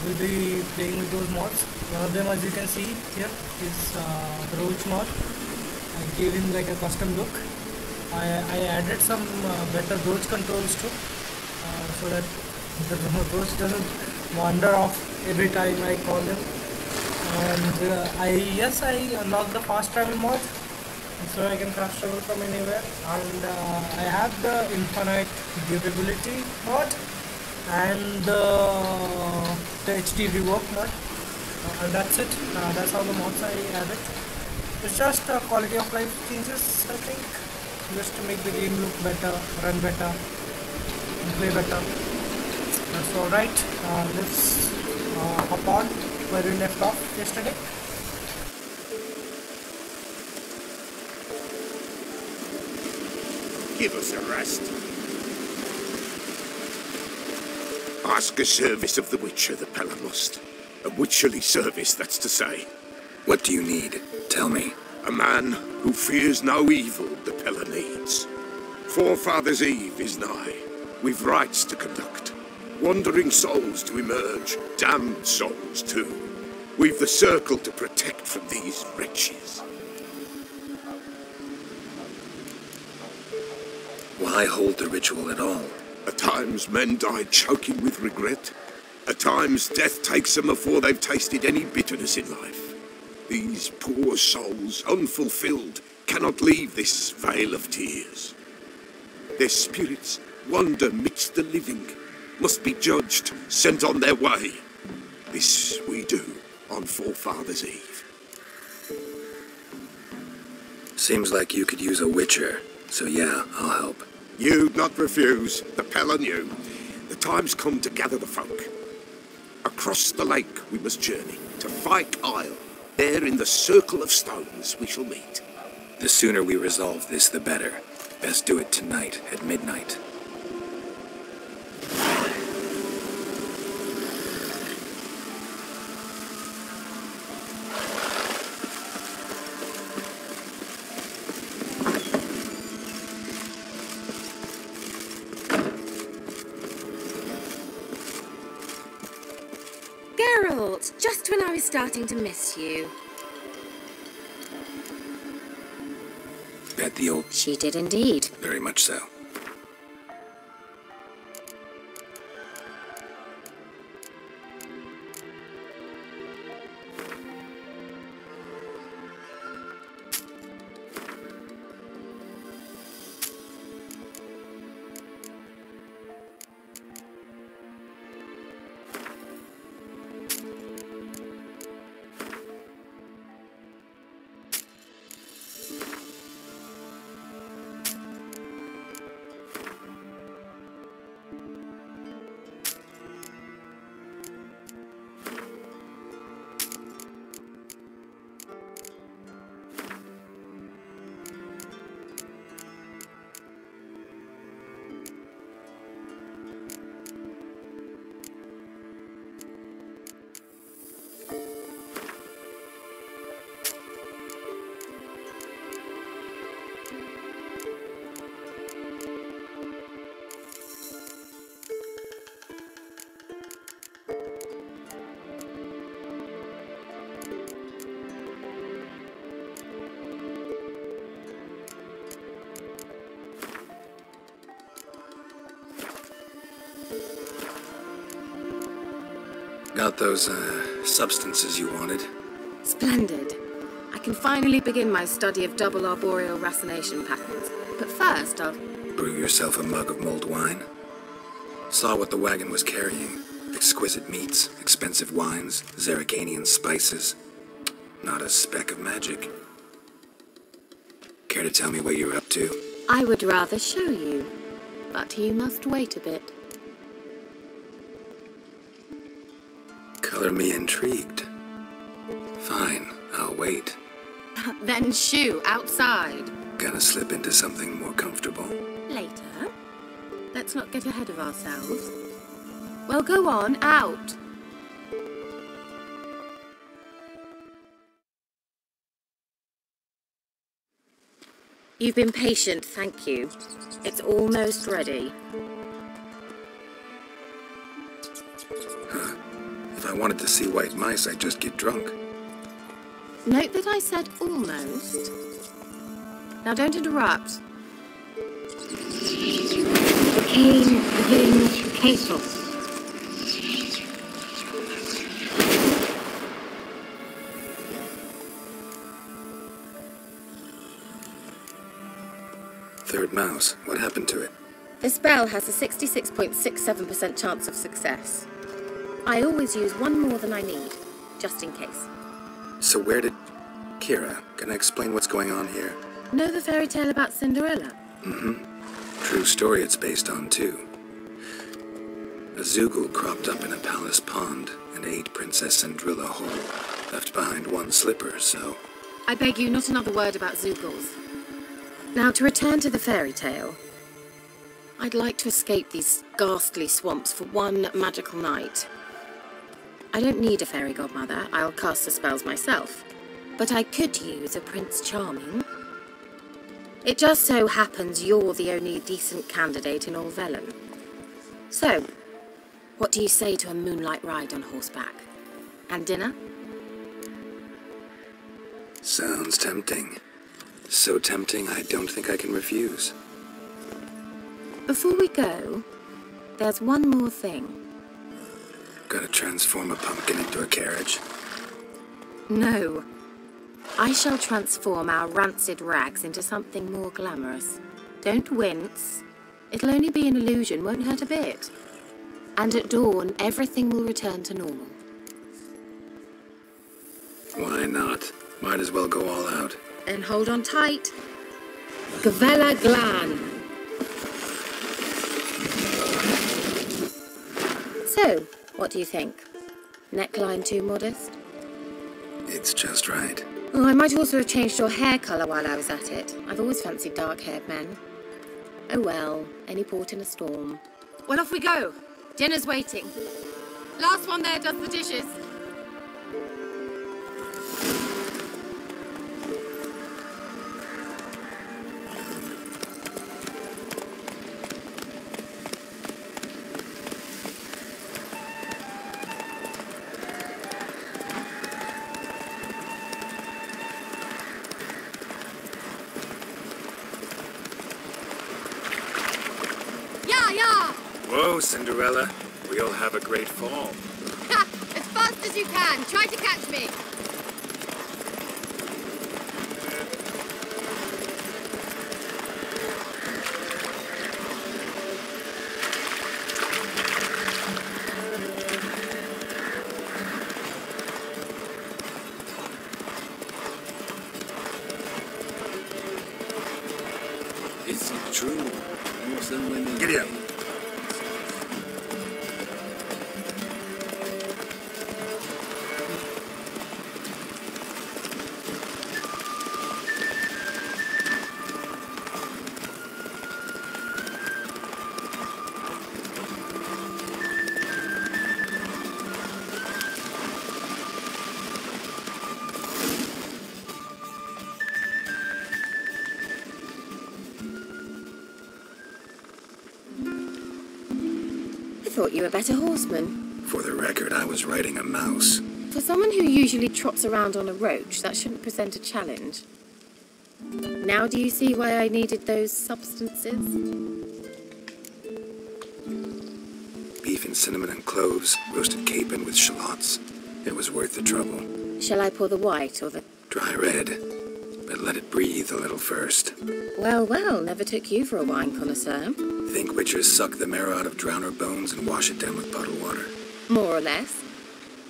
will be playing with those mods. One of them, as you can see here, is the Roach mod. I gave him like a custom look. I added some better Roach controls too, so that the Roach doesn't wander off every time I call him. And I unlocked the fast travel mod, so I can fast travel from anywhere. And I have the infinite durability mod and the HD rework mod. And that's it. That's all the mods I added. It's just quality of life changes, I think, just to make the game look better, run better, and play better. That's alright. Let's hop on where we left off yesterday. Give us a rest. Ask a service of the Witcher, the Pella must. A witcherly service, that's to say. What do you need? Tell me. A man who fears no evil the Pella needs. Forefathers' Eve is nigh. We've rites to conduct. Wandering souls to emerge. Damned souls too. We've the circle to protect from these wretches. Why hold the ritual at all? At times men die choking with regret. At times death takes them before they've tasted any bitterness in life. These poor souls, unfulfilled, cannot leave this vale of tears. Their spirits wander midst the living, must be judged, sent on their way. This we do on Forefathers' Eve. Seems like you could use a witcher, so yeah, I'll help. You'd not refuse, the Pella knew. The time's come to gather the folk. Across the lake we must journey, to Fyke Isle. There in the circle of stones we shall meet. The sooner we resolve this, the better. Best do it tonight, at midnight. Geralt, just when I was starting to miss you. Bet the old... She did indeed. Very much so. Got those, substances you wanted? Splendid. I can finally begin my study of double arboreal racination patterns. But first, I'll... Brew yourself a mug of mulled wine. Saw what the wagon was carrying. Exquisite meats, expensive wines, Zerrikanian spices. Not a speck of magic. Care to tell me what you're up to? I would rather show you, but you must wait a bit. Color me intrigued. Fine, I'll wait. Then shoo, outside. Gonna slip into something more comfortable. Later. Let's not get ahead of ourselves. Well, go on, out. You've been patient, thank you. It's almost ready. If I wanted to see white mice, I'd just get drunk. Note that I said almost. Now don't interrupt. Cocaine within Castle. Third mouse. What happened to it? The spell has a 66.67% chance of success. I always use one more than I need, just in case. So where did... Kira, can I explain what's going on here? Know the fairy tale about Cinderella? True story it's based on, too. A Zoogle cropped up in a palace pond and ate Princess Cinderella whole. Left behind one slipper, so... I beg you, not another word about Zoogles. Now, to return to the fairy tale. I'd like to escape these ghastly swamps for one magical night. I don't need a fairy godmother, I'll cast the spells myself. But I could use a Prince Charming. It just so happens you're the only decent candidate in all Vellum. So, what do you say to a moonlight ride on horseback? And dinner? Sounds tempting. So tempting, I don't think I can refuse. Before we go, there's one more thing. Gotta transform a pumpkin into a carriage. No. I shall transform our rancid rags into something more glamorous. Don't wince. It'll only be an illusion, won't hurt a bit. And at dawn, everything will return to normal. Why not? Might as well go all out. Then hold on tight. Gavella Glan. So, what do you think? Neckline too modest? It's just right. Oh, I might also have changed your hair colour while I was at it. I've always fancied dark-haired men. Oh well, any port in a storm. Well, off we go. Dinner's waiting. Last one there does the dishes. Whoa, Cinderella. We'll have a great fall. Ha! As fast as you can. Try to catch me. Is it true? Muslim women... Giddy up. I thought you were a better horseman. For the record, I was riding a mouse. For someone who usually trots around on a roach, that shouldn't present a challenge. Now do you see why I needed those substances? Beef and cinnamon and cloves, roasted capon with shallots. It was worth the trouble. Shall I pour the white or the... Dry red, but let it breathe a little first. Well, well, never took you for a wine connoisseur. Think witchers suck the marrow out of drowner bones and wash it down with puddle water. More or less.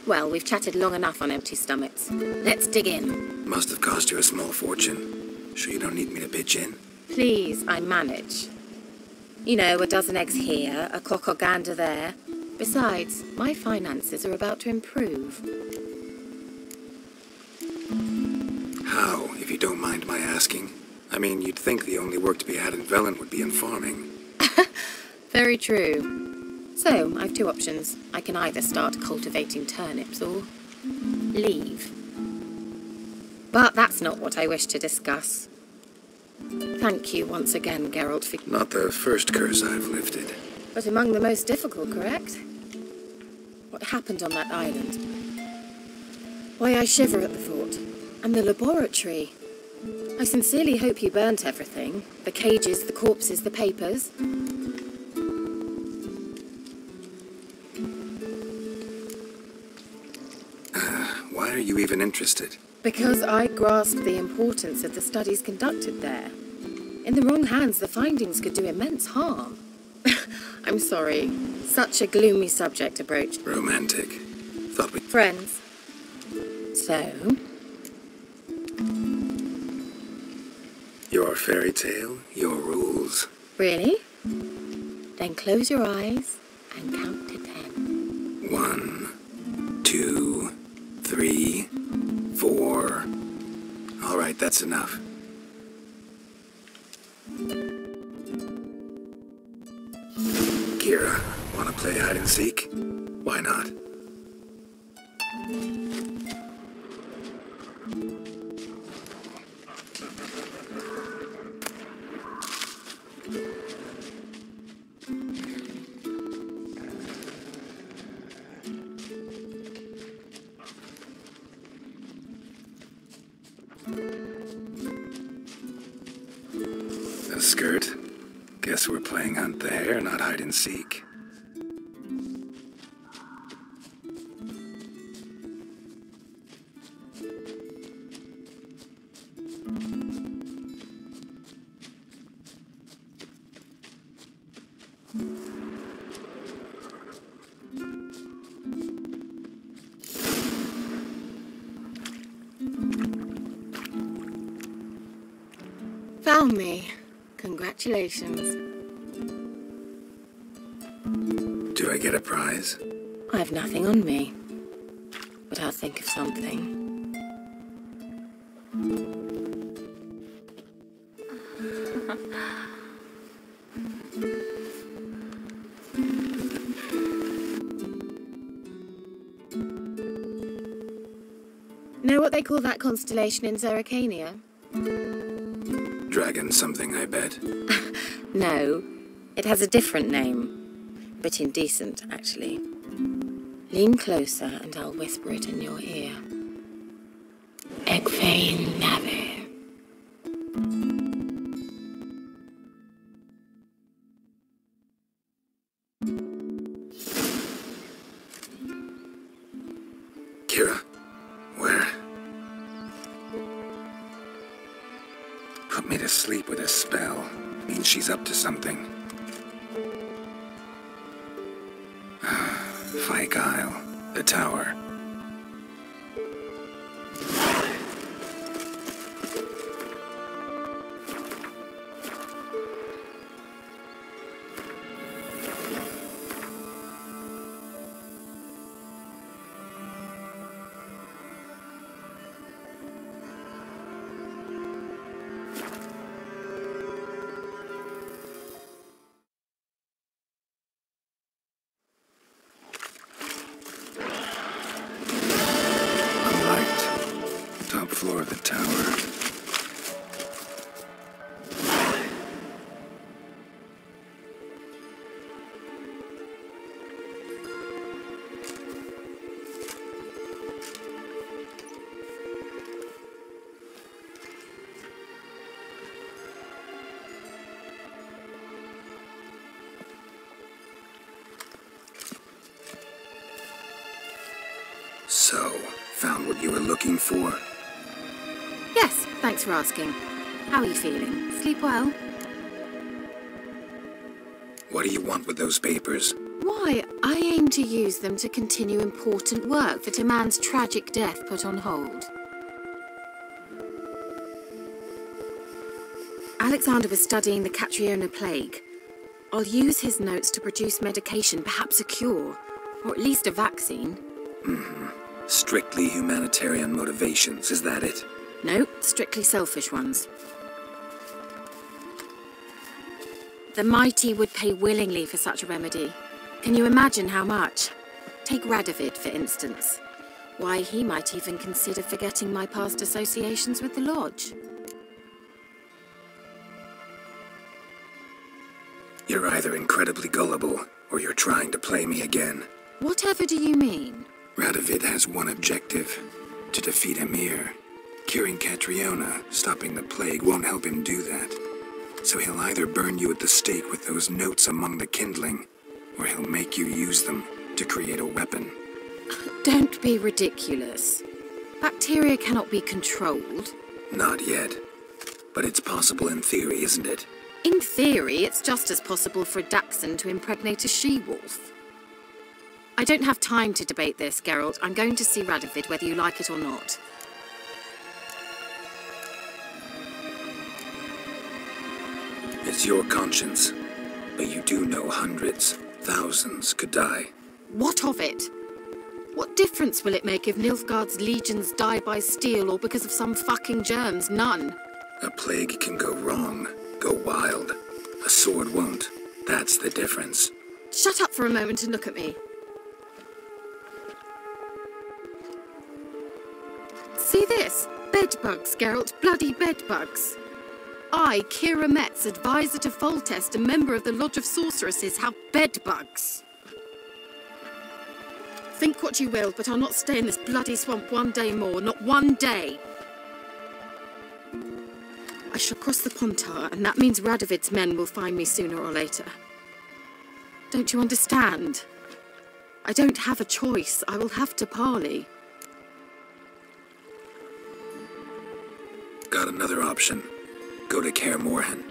Well, we've chatted long enough on empty stomachs. Let's dig in. Must have cost you a small fortune. Sure you don't need me to pitch in? Please, I manage. You know, a dozen eggs here, a cock or gander there. Besides, my finances are about to improve. How, if you don't mind my asking? I mean, you'd think the only work to be had in Velen would be in farming. Very true. So, I've two options. I can either start cultivating turnips or leave. But that's not what I wish to discuss. Thank you once again, Geralt, for... Not the first curse I've lifted. But among the most difficult, correct? what happened on that island. Why I shiver at the thought. And the laboratory. I sincerely hope you burnt everything. The cages, the corpses, the papers. Why are you even interested? Because I grasped the importance of the studies conducted there. In the wrong hands, the findings could do immense harm. I'm sorry. Such a gloomy subject to broach. Romantic. Thought we... Friends. So? Your fairy tale, your rules. Really? Then close your eyes and count to 10. 1, 2, 3, 4. All right, that's enough. Kira, wanna play hide and seek? Why not? A skirt? Guess we're playing hunt the hare, not hide and seek. Found me. Congratulations. Do I get a prize? I have nothing on me. But I'll think of something. Know what they call that constellation in Zerrikania? Dragon something, I bet. No, it has a different name. But indecent, actually. Lean closer and I'll whisper it in your ear. Egfain Navir. Kira, where? Put me to sleep with a spell. Means she's up to something. Fyke Isle, the tower. Top floor of the tower. So, found what you were looking for? Yes, thanks for asking. How are you feeling? Sleep well? What do you want with those papers? Why, I aim to use them to continue important work that a man's tragic death put on hold. Alexander was studying the Catriona plague. I'll use his notes to produce medication, perhaps a cure, or at least a vaccine. Strictly humanitarian motivations, is that it? No, strictly selfish ones. The mighty would pay willingly for such a remedy. Can you imagine how much? Take Radovid, for instance. Why, he might even consider forgetting my past associations with the Lodge. You're either incredibly gullible, or you're trying to play me again. Whatever do you mean? Radovid has one objective: to defeat Emhyr. Curing Catriona, stopping the plague, won't help him do that. So he'll either burn you at the stake with those notes among the kindling, or he'll make you use them to create a weapon. Don't be ridiculous. Bacteria cannot be controlled. Not yet. But it's possible in theory, isn't it? In theory, it's just as possible for a Dachshund to impregnate a she-wolf. I don't have time to debate this, Geralt. I'm going to see Radovid whether you like it or not. It's your conscience. But you do know hundreds, thousands could die. What of it? What difference will it make if Nilfgaard's legions die by steel or because of some fucking germs? None. A plague can go wrong, go wild. A sword won't. That's the difference. Shut up for a moment and look at me. See this? Bedbugs, Geralt. Bloody bedbugs. I, Kira Metz, advisor to Foltest, a member of the Lodge of Sorceresses, have bedbugs. Think what you will, but I'll not stay in this bloody swamp one day more. Not one day. I shall cross the Pontar, and that means Radovid's men will find me sooner or later. Don't you understand? I don't have a choice. I will have to parley. Got another option. Go to Kaer Morhen.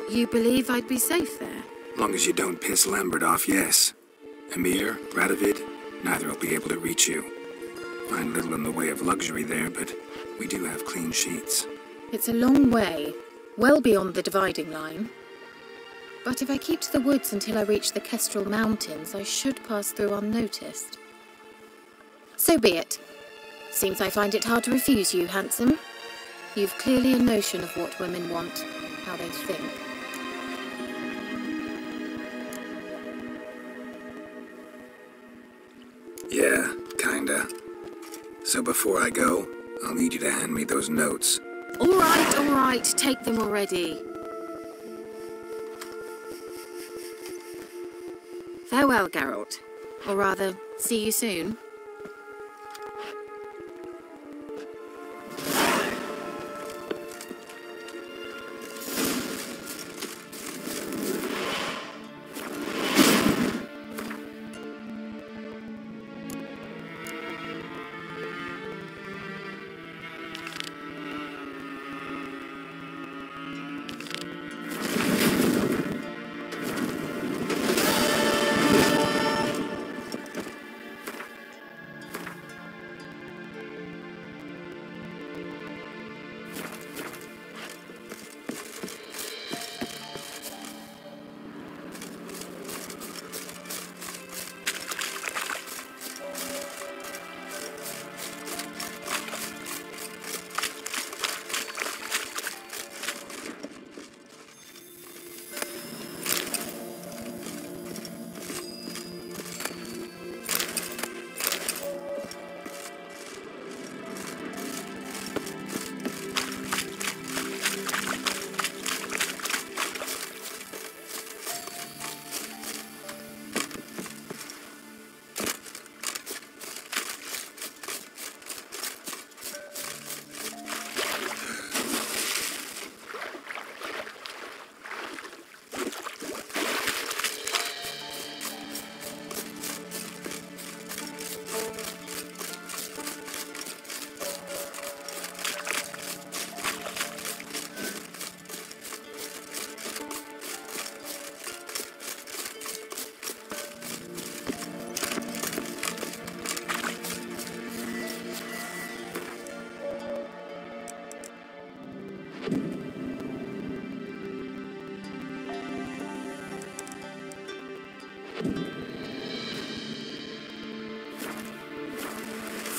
You believe I'd be safe there? Long as you don't piss Lambert off, yes. Emhyr, Radovid, neither will be able to reach you. Find little in the way of luxury there, but we do have clean sheets. It's a long way, well beyond the dividing line. But if I keep to the woods until I reach the Kestrel Mountains, I should pass through unnoticed. So be it. Seems I find it hard to refuse you, handsome. You've clearly a notion of what women want, how they think. Yeah, kinda. So before I go, I'll need you to hand me those notes. All right, take them already. Farewell, Geralt. Or rather, see you soon.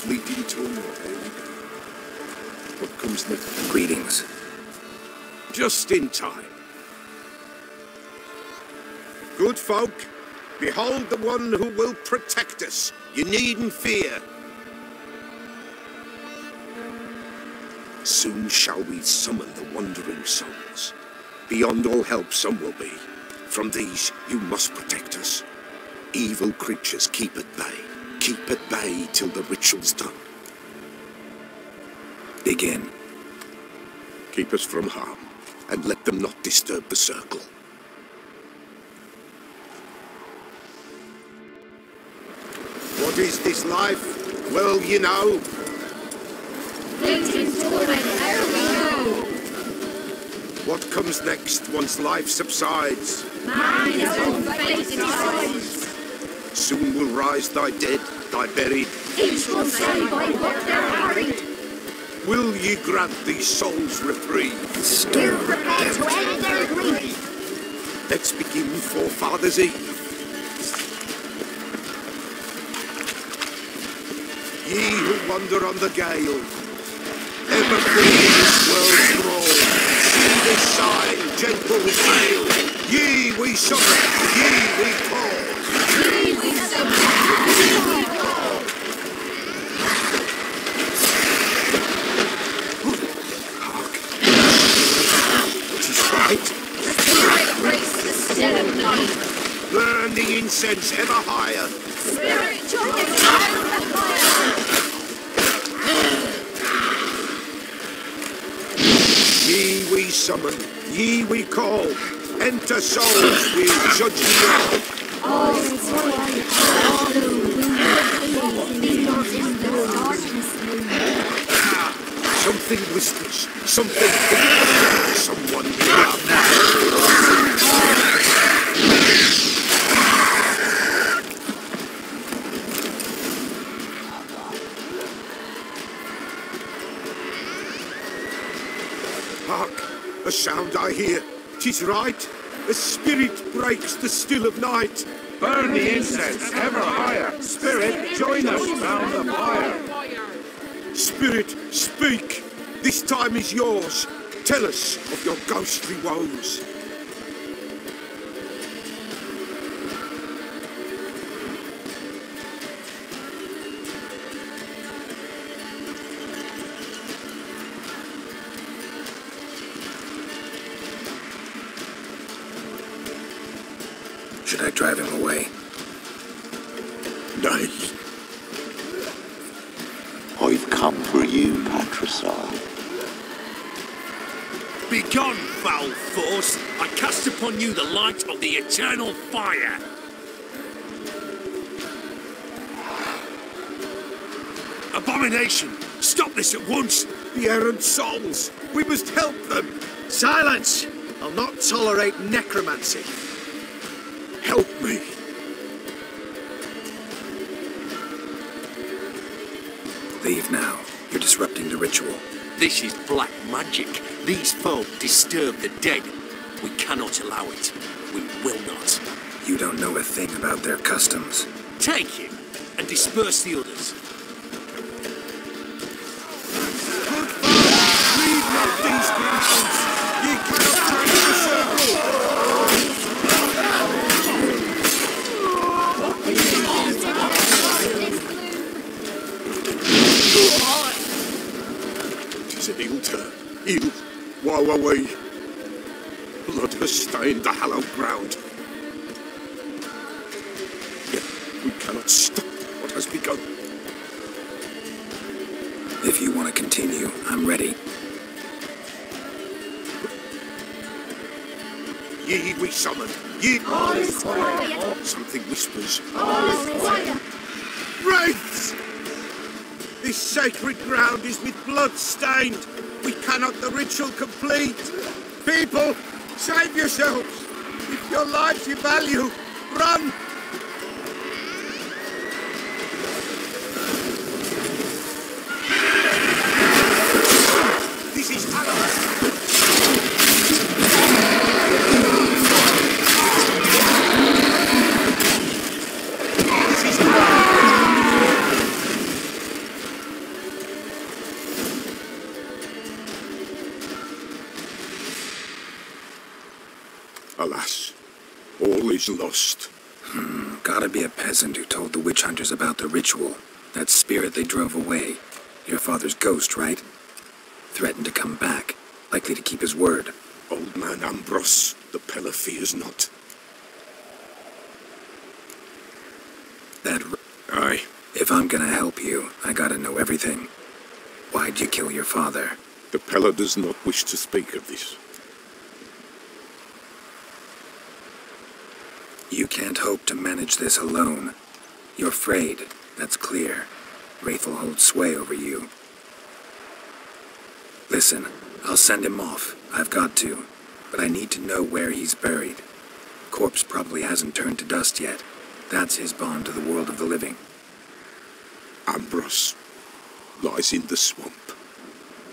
Fleeting torment, eh? What comes next? Greetings. Just in time. Good folk, behold the one who will protect us. You needn't fear. Soon shall we summon the wandering souls. Beyond all help some will be. From these you must protect us. Evil creatures keep at bay. Keep at bay till the ritual's done. Begin. Keep us from harm, and let them not disturb the circle. What is this life? Well, you know. What comes next once life subsides? Man his own fate decides. Soon will rise thy dead, thy buried. Each will say by what they're hurried. Will ye grant these souls reprieve? Still prepare to end their grief. Let's begin Forefathers' Eve. Ye who wander on the gale, ever free in this world's thrall, see this sign, gentle sail. Ye we summon, ye we call. Ye we summon, ye we call. Hark! It is right. The spirit breaks the still of night. Burn the incense ever higher. Spirit join the fire. Ye we summon, ye we call. Enter souls, we'll judge ye all. All is one, all who be not in the darkness. Something whispers, something whispers, someone you love. Hark, a sound I hear. 'Tis right. A spirit breaks the still of night. Burn the incense ever higher. Spirit, join us round the fire. Spirit, speak. This time is yours. Tell us of your ghostly woes. Should I drive him away? Nay. I've come for you, Patricide. Begone, foul force! I cast upon you the light of the eternal fire! Abomination! Stop this at once! The errant souls. We must help them. Silence! I'll not tolerate necromancy. Help me. Leave now. You're disrupting the ritual. This is black magic. These folk disturb the dead. We cannot allow it. We will not. You don't know a thing about their customs. Take him and disperse the others. Leave not these creatures. Ye cannot break the circle. Tis an ill turn. Ill. Woe away. Blood has stained the hallowed ground. Yet we cannot stop what has begun. If you want to continue, I'm ready. Ye we summon. Ye. All is quiet. Something whispers. All is quiet. Wraiths! This sacred ground is with blood stained. We cannot the ritual complete. People, save yourselves. If your lives you value, run! This is Halloween. Alas, all is lost. Gotta be a peasant who told the witch hunters about the ritual. That spirit they drove away. Your father's ghost, right? Threatened to come back. Likely to keep his word. Old man Ambros, the Pella fears not. Aye. If I'm gonna help you, I gotta know everything. Why'd you kill your father? The Pella does not wish to speak of this. You can't hope to manage this alone. You're afraid, that's clear. Wraith will hold sway over you. Listen, I'll send him off. I've got to. But I need to know where he's buried. Corpse probably hasn't turned to dust yet. That's his bond to the world of the living. Ambros lies in the swamp.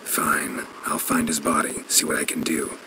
Fine. I'll find his body, see what I can do.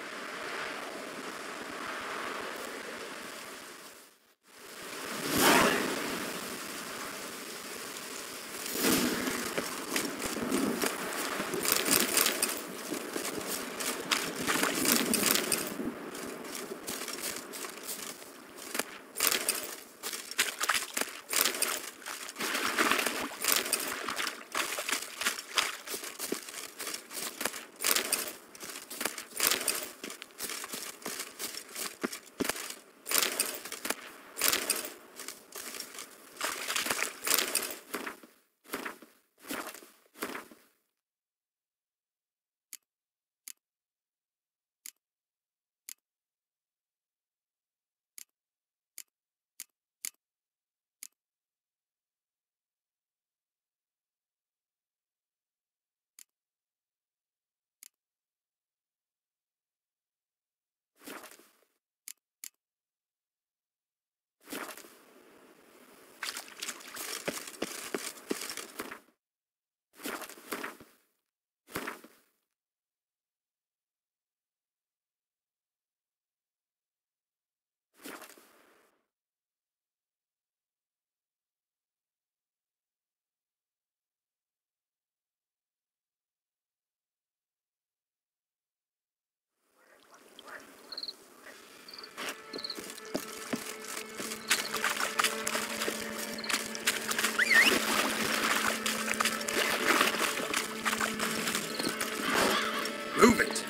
Move it!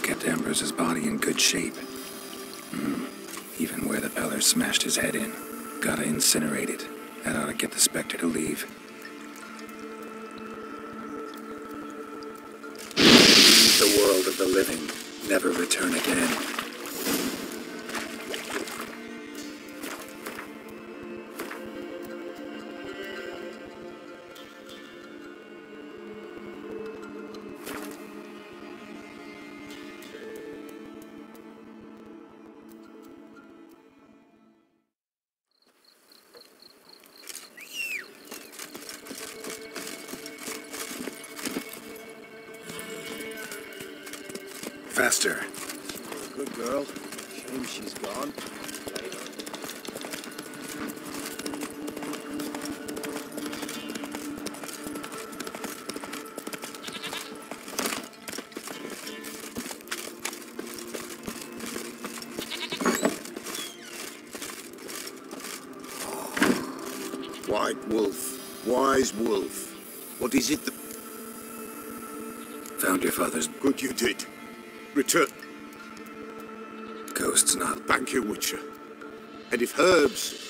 Kept Ambrose's body in good shape. Even where the Peller smashed his head in. Gotta incinerate it. That ought to get the Spectre to leave. Leave the world of the living. Never return again. Faster. Good girl. Shame she's gone. White wolf, wise wolf. What is it that... Found your father's... Good you did. Return. Ghost's not... Thank you, Witcher. And if herbs...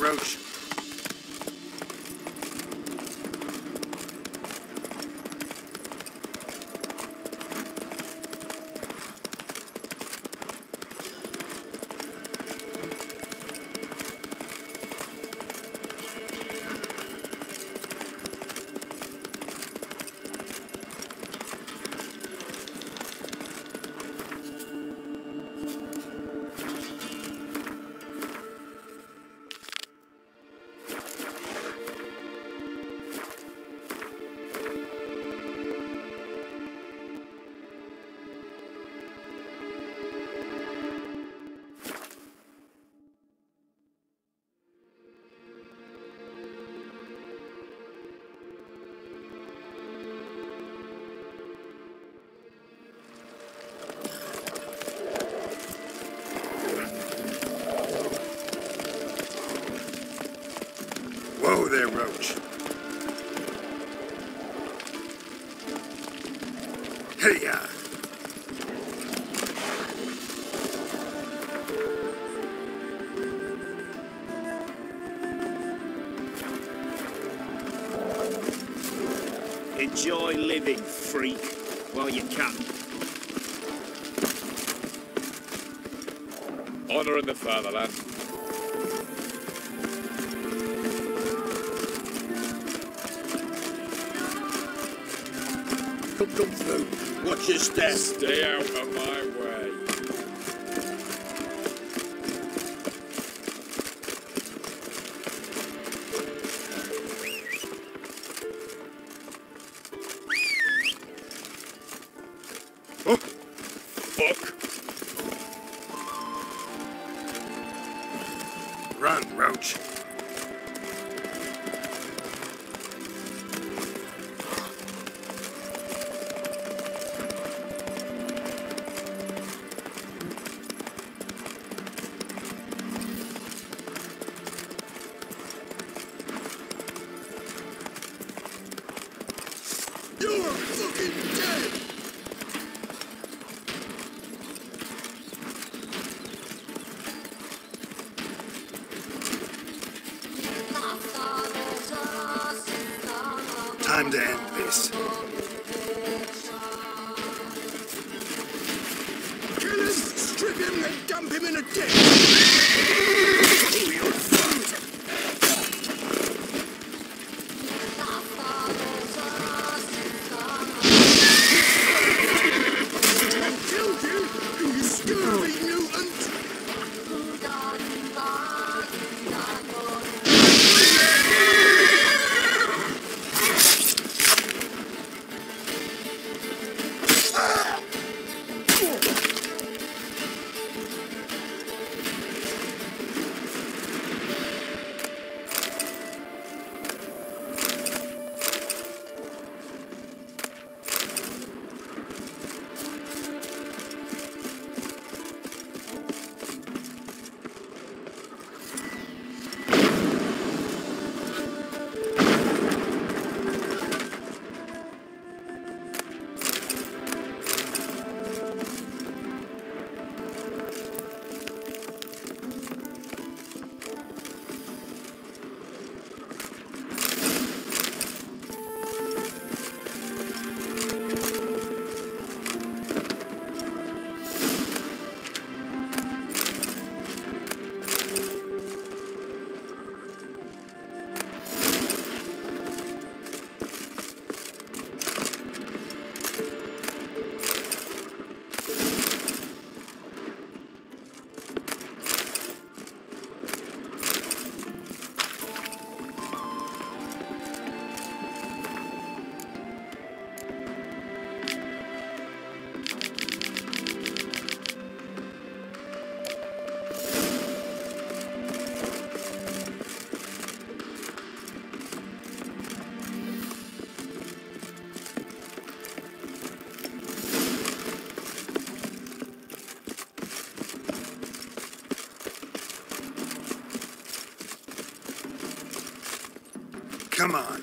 Roach. Whoa there, Roach. Hey-ya! Enjoy living, freak, while you can. Honor in the fatherland. Come through. Watch your step. Stay out of my way. Oh, fuck. Run, Roach. You're fucking dead! Time to end this. Kill him, strip him, and dump him in a ditch! Oh, you're fucked! I killed you, you scurvy mutant! Come on.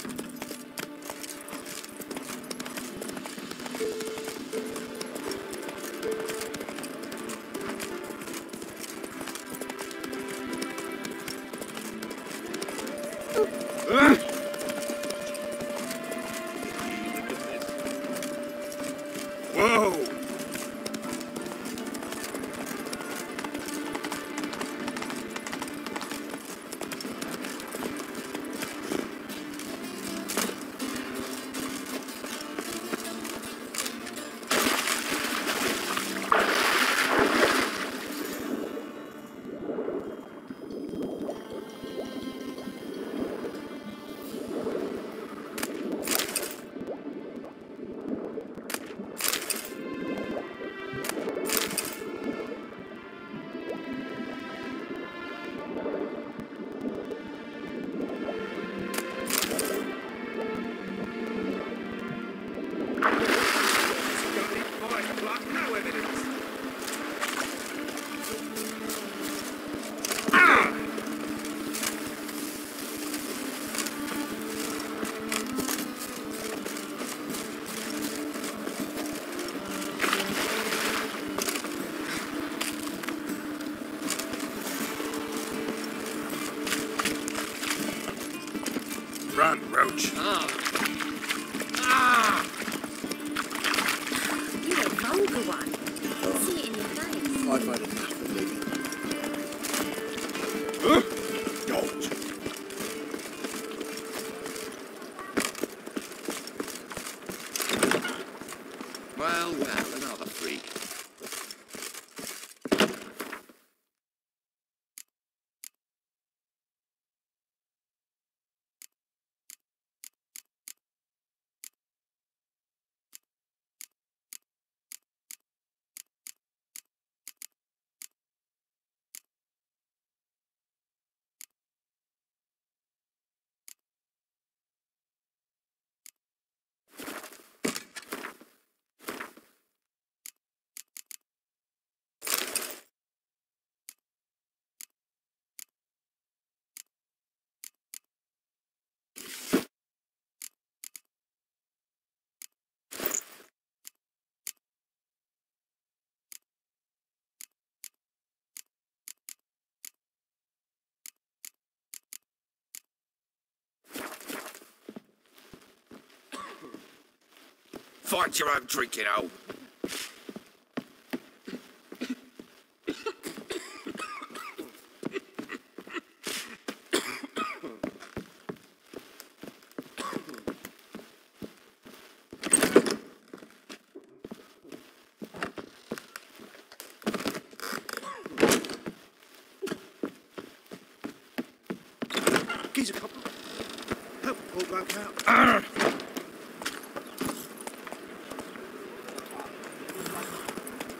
much. You're a vulgar one. I can see it in your face. I've had enough of living. Don't. Well, another freak. Find your own drinking hole. Geez, a couple. Help pull back out.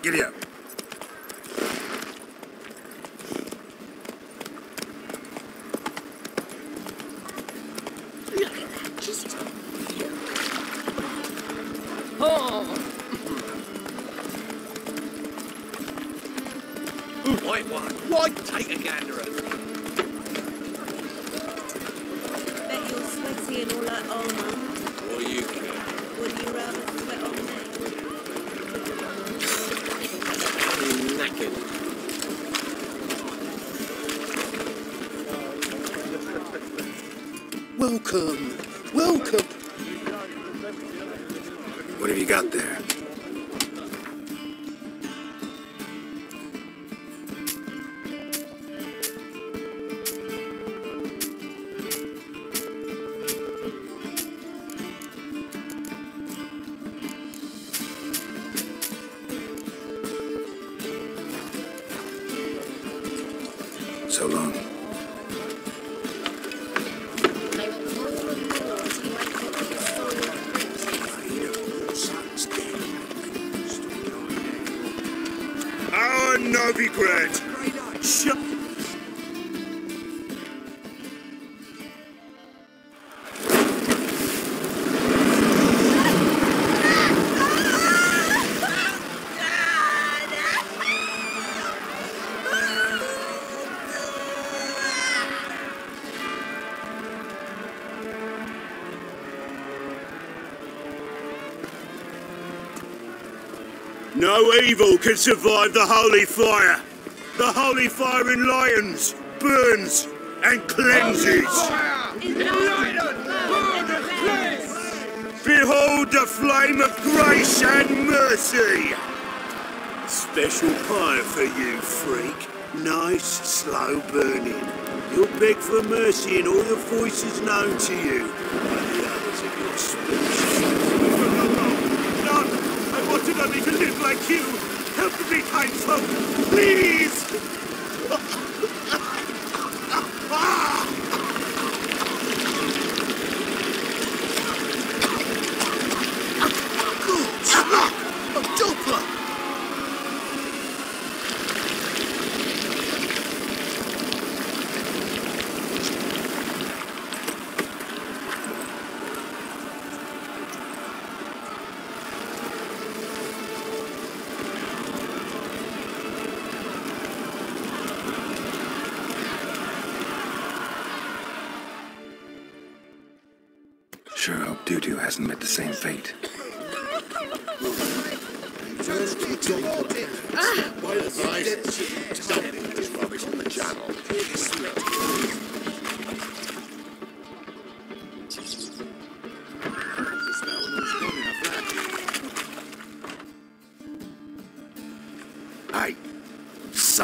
Giddy up. Look at that. Just look. White one. White, take a gander at it. Bet you're sweaty and all that armour. What do you care? Would you rather sweat on me? Knackered. Welcome. Welcome. What have you got there? So long. I will call the Lord till I put the soul of princes. Our Novigrad! Shut. No evil can survive the holy fire. The holy fire enlightens, burns, and cleanses. Behold the flame of grace and mercy. Special fire for you, freak. Nice, slow burning. You'll beg for mercy in all the voices known to you. And the others of your species. None! I wanted only to live like you. Help me, kind folk, please! A Doppler! Sure hope Dudu hasn't met the same fate. What advice? Dumping this rubbish on the channel.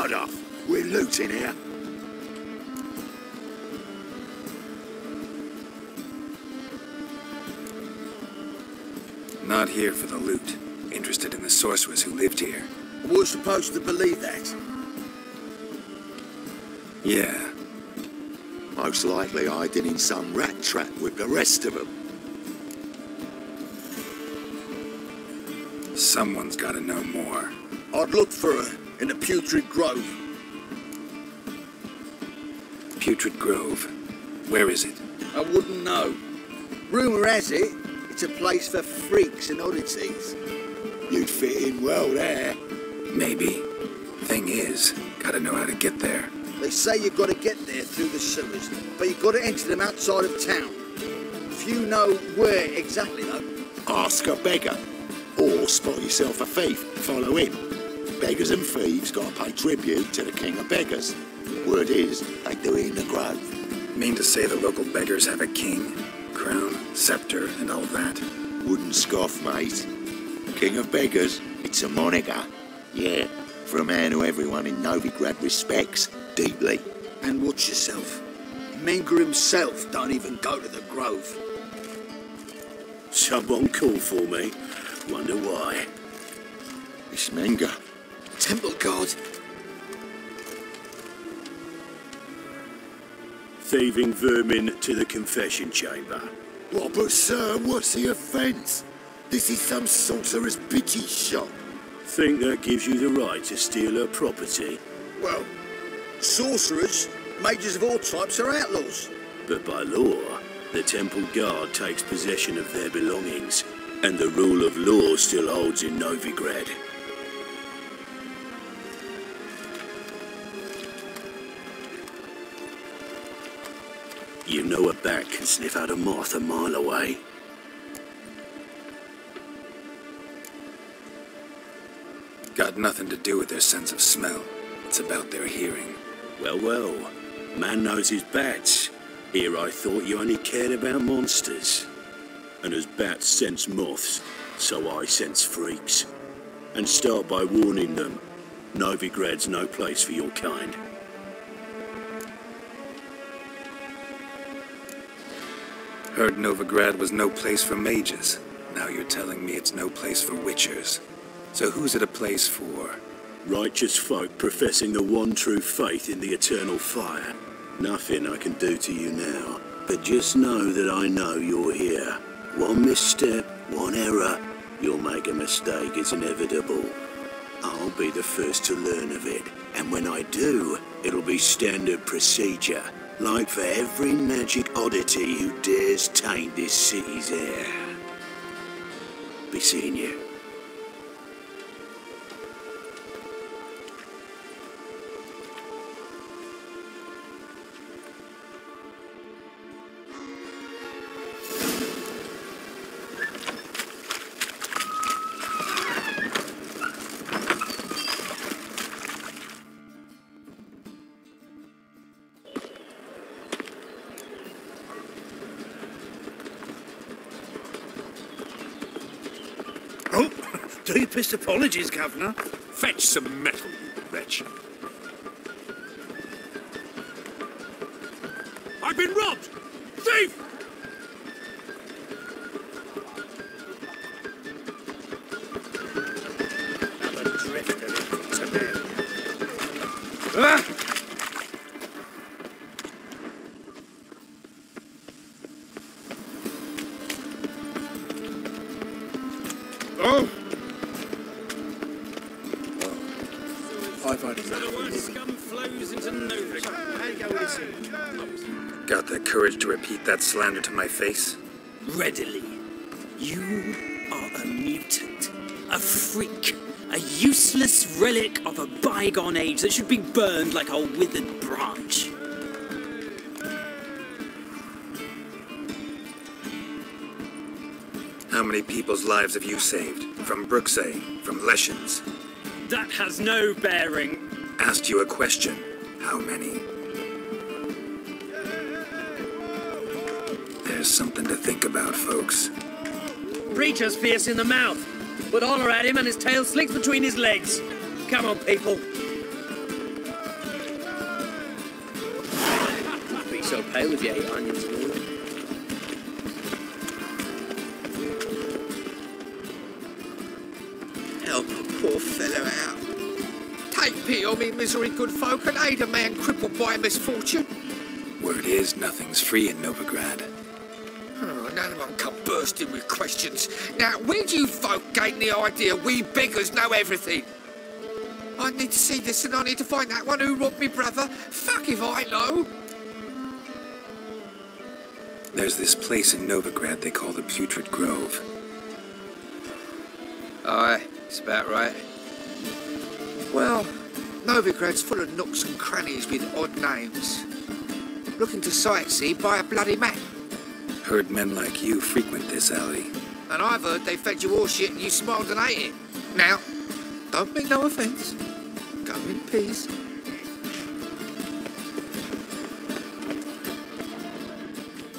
Right off. We're looting here. Not here for the loot. Interested in the sorcerers who lived here. We're supposed to believe that. Yeah. Most likely hiding in some rat trap with the rest of them. Someone's gotta know more. I'd look for her in the Putrid Grove. Putrid Grove. Where is it? I wouldn't know. Rumour has it, it's a place for freaks and oddities. You'd fit in well there. Maybe. Thing is, gotta know how to get there. They say you've got to get there through the sewers, but you've got to enter them outside of town. If you know where exactly, though. Ask a beggar. Or spot yourself a thief, follow him. Beggars and thieves gotta pay tribute to the king of beggars. Word is, they do it in the grove. Mean to say the local beggars have a king, crown, scepter, and all that? Wouldn't scoff, mate. King of beggars, it's a moniker. Yeah, for a man who everyone in Novigrad respects deeply. And watch yourself. Menger himself don't even go to the grove. Someone called for me. Wonder why. It's Menger. Temple guard. Thieving vermin to the confession chamber. What, but sir, what's the offence? This is some sorcerer's bitchy shop. Think that gives you the right to steal her property? Well, sorcerers, mages of all types are outlaws. But by law, the temple guard takes possession of their belongings, and the rule of law still holds in Novigrad. You know a bat can sniff out a moth a mile away. Got nothing to do with their sense of smell. It's about their hearing. Well, well. Man knows his bats. Here I thought you only cared about monsters. And as bats sense moths, so I sense freaks. And start by warning them. Novigrad's no place for your kind. Heard Novigrad was no place for mages. Now you're telling me it's no place for witchers. So who's it a place for? Righteous folk professing the one true faith in the eternal fire. Nothing I can do to you now, but just know that I know you're here. One misstep, one error, you'll make a mistake, it's inevitable. I'll be the first to learn of it, and when I do, it'll be standard procedure, like for every magic oddity who dares taint this city's air. Be seeing you. Deepest apologies, Governor. Fetch some metal, you wretch. I've been robbed! Thief! Have a drifter today. Ah! Oh! Got the courage to repeat that slander to my face? Readily. You are a mutant, a freak, a useless relic of a bygone age that should be burned like a withered branch. How many people's lives have you saved? From Bruxay, from Leshens? That has no bearing. Asked you a question. How many? There's something to think about, folks. Preacher's fierce in the mouth, but holler at him and his tail slinks between his legs. Come on, people. tail if you ate onions and all. Help a poor fellow out. Take pity on me, misery, good folk, and aid a man crippled by misfortune. Word is, nothing's free in Novigrad. Oh, none of them come bursting with questions. Now, where do you folk gain the idea we beggars know everything? I need to see this and I need to find that one who robbed me brother. Fuck if I know. There's this place in Novigrad they call the Putrid Grove. Aye, it's about right. Well, Novigrad's full of nooks and crannies with odd names. Looking to sightsee, buy a bloody map. Heard men like you frequent this alley. And I've heard they fed you all shit and you smiled and ate it. Now, don't mean no offence. Go in peace.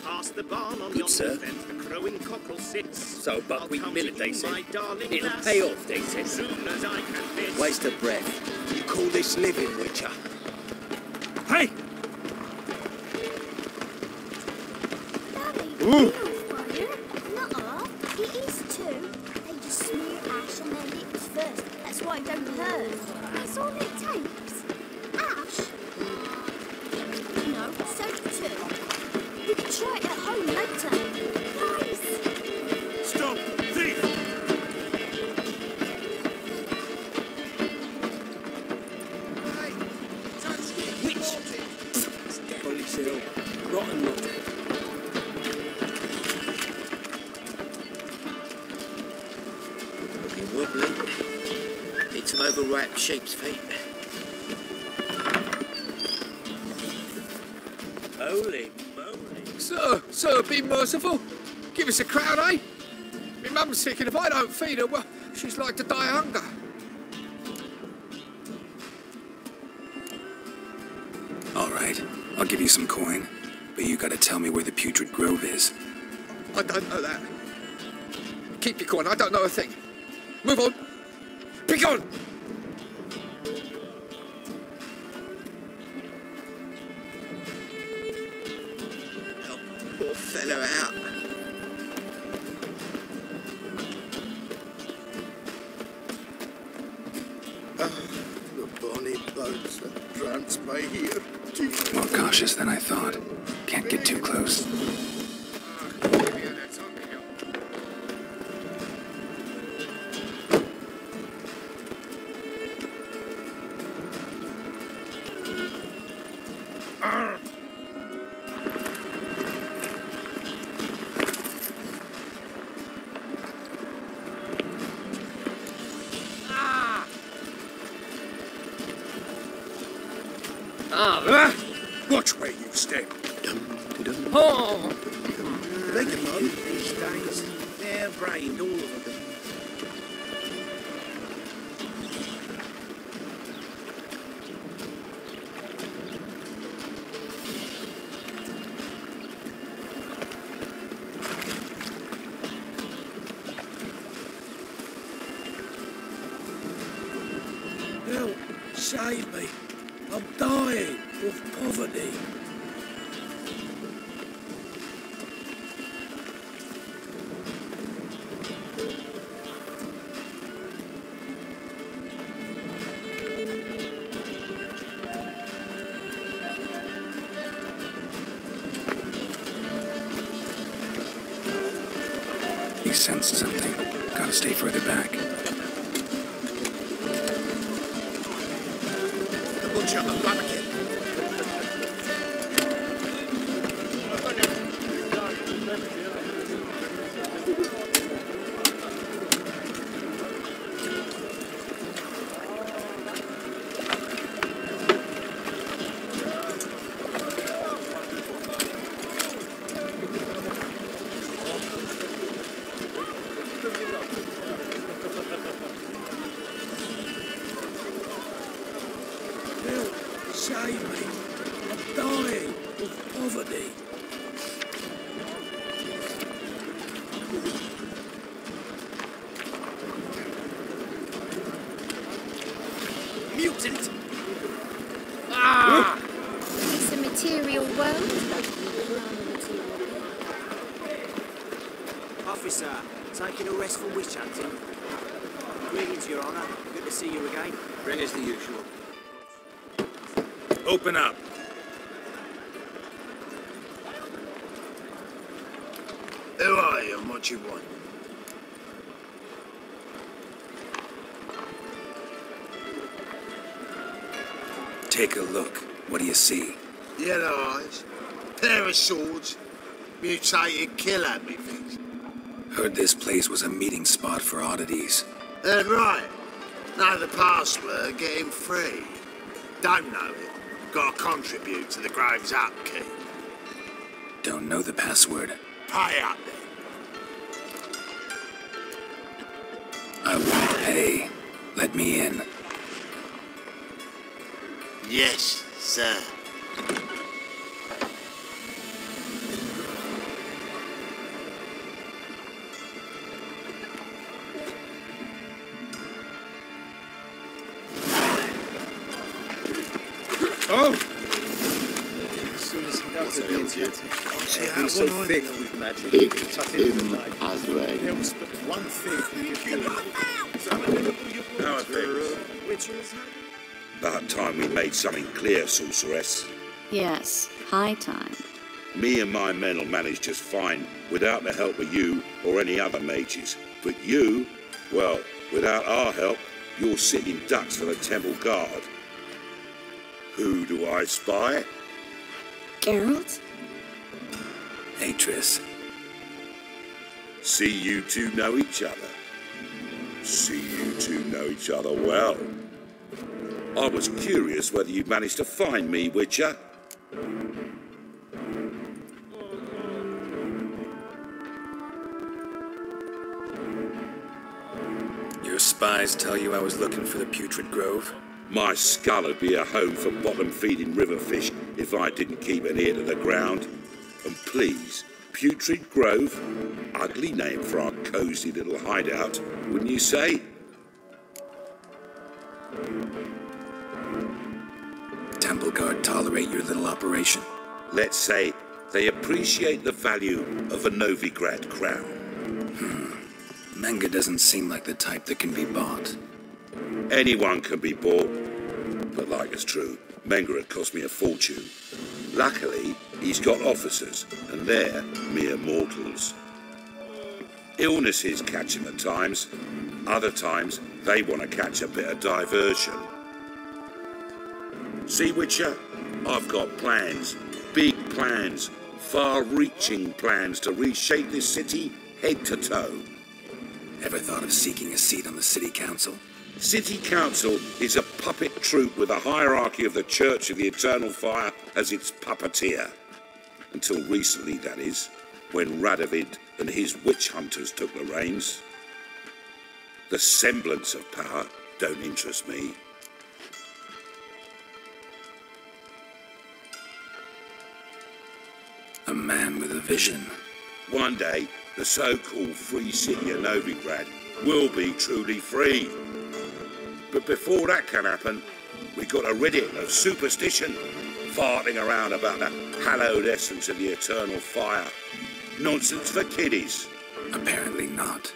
Past the barn on Good, yonder sir. fence, the crowing cockerel sits. So buckwheat I'll come millet, to they you, said. my darling It'll lass, pay off, they said. soon as I can fit. Waste of breath. You call this living, Witcher? Hey! Ooh. Fire? Nuh-uh. It is too. They just smear ash on their lips first. That's why it don't hurt. That's all it takes. Ash? No, soap too. You can try it at home later. Guys! Stop! Thief! Witch! Holy shit. Rotten lot. Looking wobbly. Need some overripe sheep's feet. Holy moly. Sir, be merciful. Give us a crown, eh? My mum's sick and if I don't feed her, well, she's like to die of hunger. All right, I'll give you some coin, but you gotta tell me where the Putrid Grove is. I don't know that. Keep your coin, I don't know a thing. Move on. Be gone! Help the poor fellow out. The bonny boats that trance by here. More cautious than I thought. Can't get too close. Watch where you step. Oh! Beg your pardon. These days, they're brained, all of them. Help! Save me! I'm dying of poverty. He sensed something. Gotta stay further back. The butcher of the rabbit. Save Officer, taking a rest from witch hunting. Greetings, Your Honour. Good to see you again. Bring us the usual. Open up. Who are you and what you want? Take a look. What do you see? Yellow eyes, pair of swords, mutated kill-at-me things. Heard this place was a meeting spot for oddities. That's right. Know the password, get him free. Don't know it. Got to contribute to the Grave's upkeep. Don't know the password. Pay up then. I won't pay. Let me in. Yes, sir. Oh! He's so thick with magic. Him as well. There was but one thing we could kill him. How are things? About time we made something clear, sorceress. Yes, high time. Me and my men will manage just fine without the help of you or any other mages. But you, well, without our help, you're sitting ducks for the temple guard. Who do I spy? Geralt? Atris. See you two know each other. See you two know each other well. I was curious whether you'd managed to find me, Witcher. Your spies tell you I was looking for the Putrid Grove? My skull would be a home for bottom-feeding river fish if I didn't keep an ear to the ground. And please, Putrid Grove, ugly name for our cosy little hideout, wouldn't you say? Temple Guard tolerate your little operation? Let's say they appreciate the value of a Novigrad crown. Menga doesn't seem like the type that can be bought. Anyone can be bought, but like it's true, Menga had cost me a fortune. Luckily, he's got officers, and they're mere mortals. Illnesses catch him at times. Other times, they want to catch a bit of diversion. See, Witcher, I've got plans, big plans, far-reaching plans to reshape this city head to toe. Ever thought of seeking a seat on the city council? City Council is a puppet troupe with a hierarchy of the Church of the Eternal Fire as its puppeteer. Until recently, that is, when Radovid and his witch hunters took the reins. The semblance of power don't interest me. A man with a vision. One day, the so-called free city of Novigrad will be truly free. But before that can happen, we got to rid it of superstition, farting around about the hallowed essence of the eternal fire. Nonsense for kiddies. Apparently not.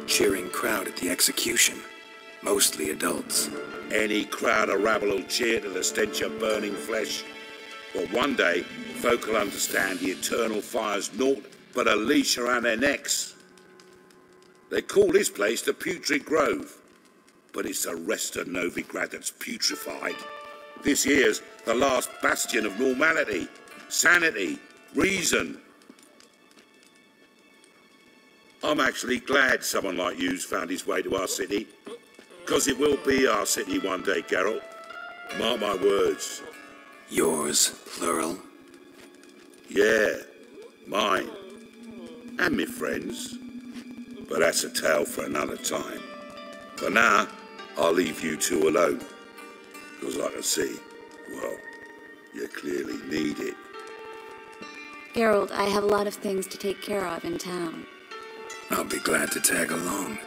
Cheering crowd at the execution. Mostly adults. Any crowd of rabble will cheer to the stench of burning flesh. But one day, folk will understand the eternal fire's naught but a leash around their necks. They call this place the Putrid Grove. But it's the rest of Novigrad that's putrefied. This here's the last bastion of normality, sanity, reason. I'm actually glad someone like you's found his way to our city. Because it will be our city one day, Geralt. Mark my words. Yours, plural? Yeah, mine. And me friends. But that's a tale for another time. For now, I'll leave you two alone. Because I can see, well, you clearly need it. Geralt, I have a lot of things to take care of in town. I'll be glad to tag along.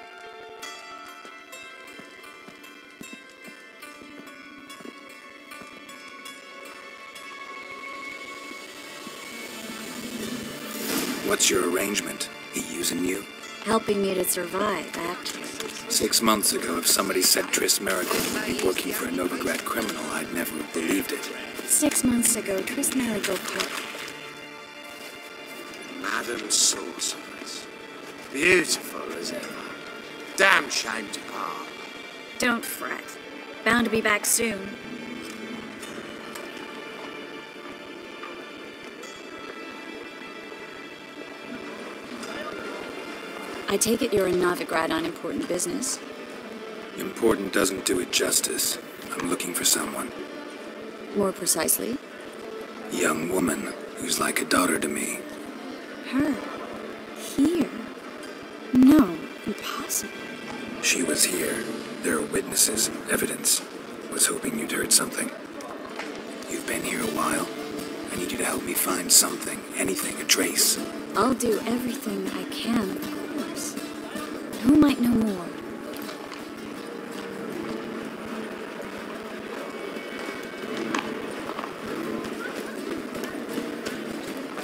What's your arrangement? He using you? Helping me to survive, actually. 6 months ago, if somebody said Triss Marigold would be working for a Novigrad criminal, I'd never have believed it. 6 months ago, Triss Marigold caught... Madam Sorceress. Beautiful as ever. Damn shame to part. Don't fret. Bound to be back soon. I take it you're in Novigrad on important business. Important doesn't do it justice. I'm looking for someone. More precisely? Young woman who's like a daughter to me. Her? Here? No, impossible. She was here. There are witnesses, evidence. Was hoping you'd heard something. You've been here a while. I need you to help me find something, anything, a trace. I'll do everything I can, of course. Who might know more?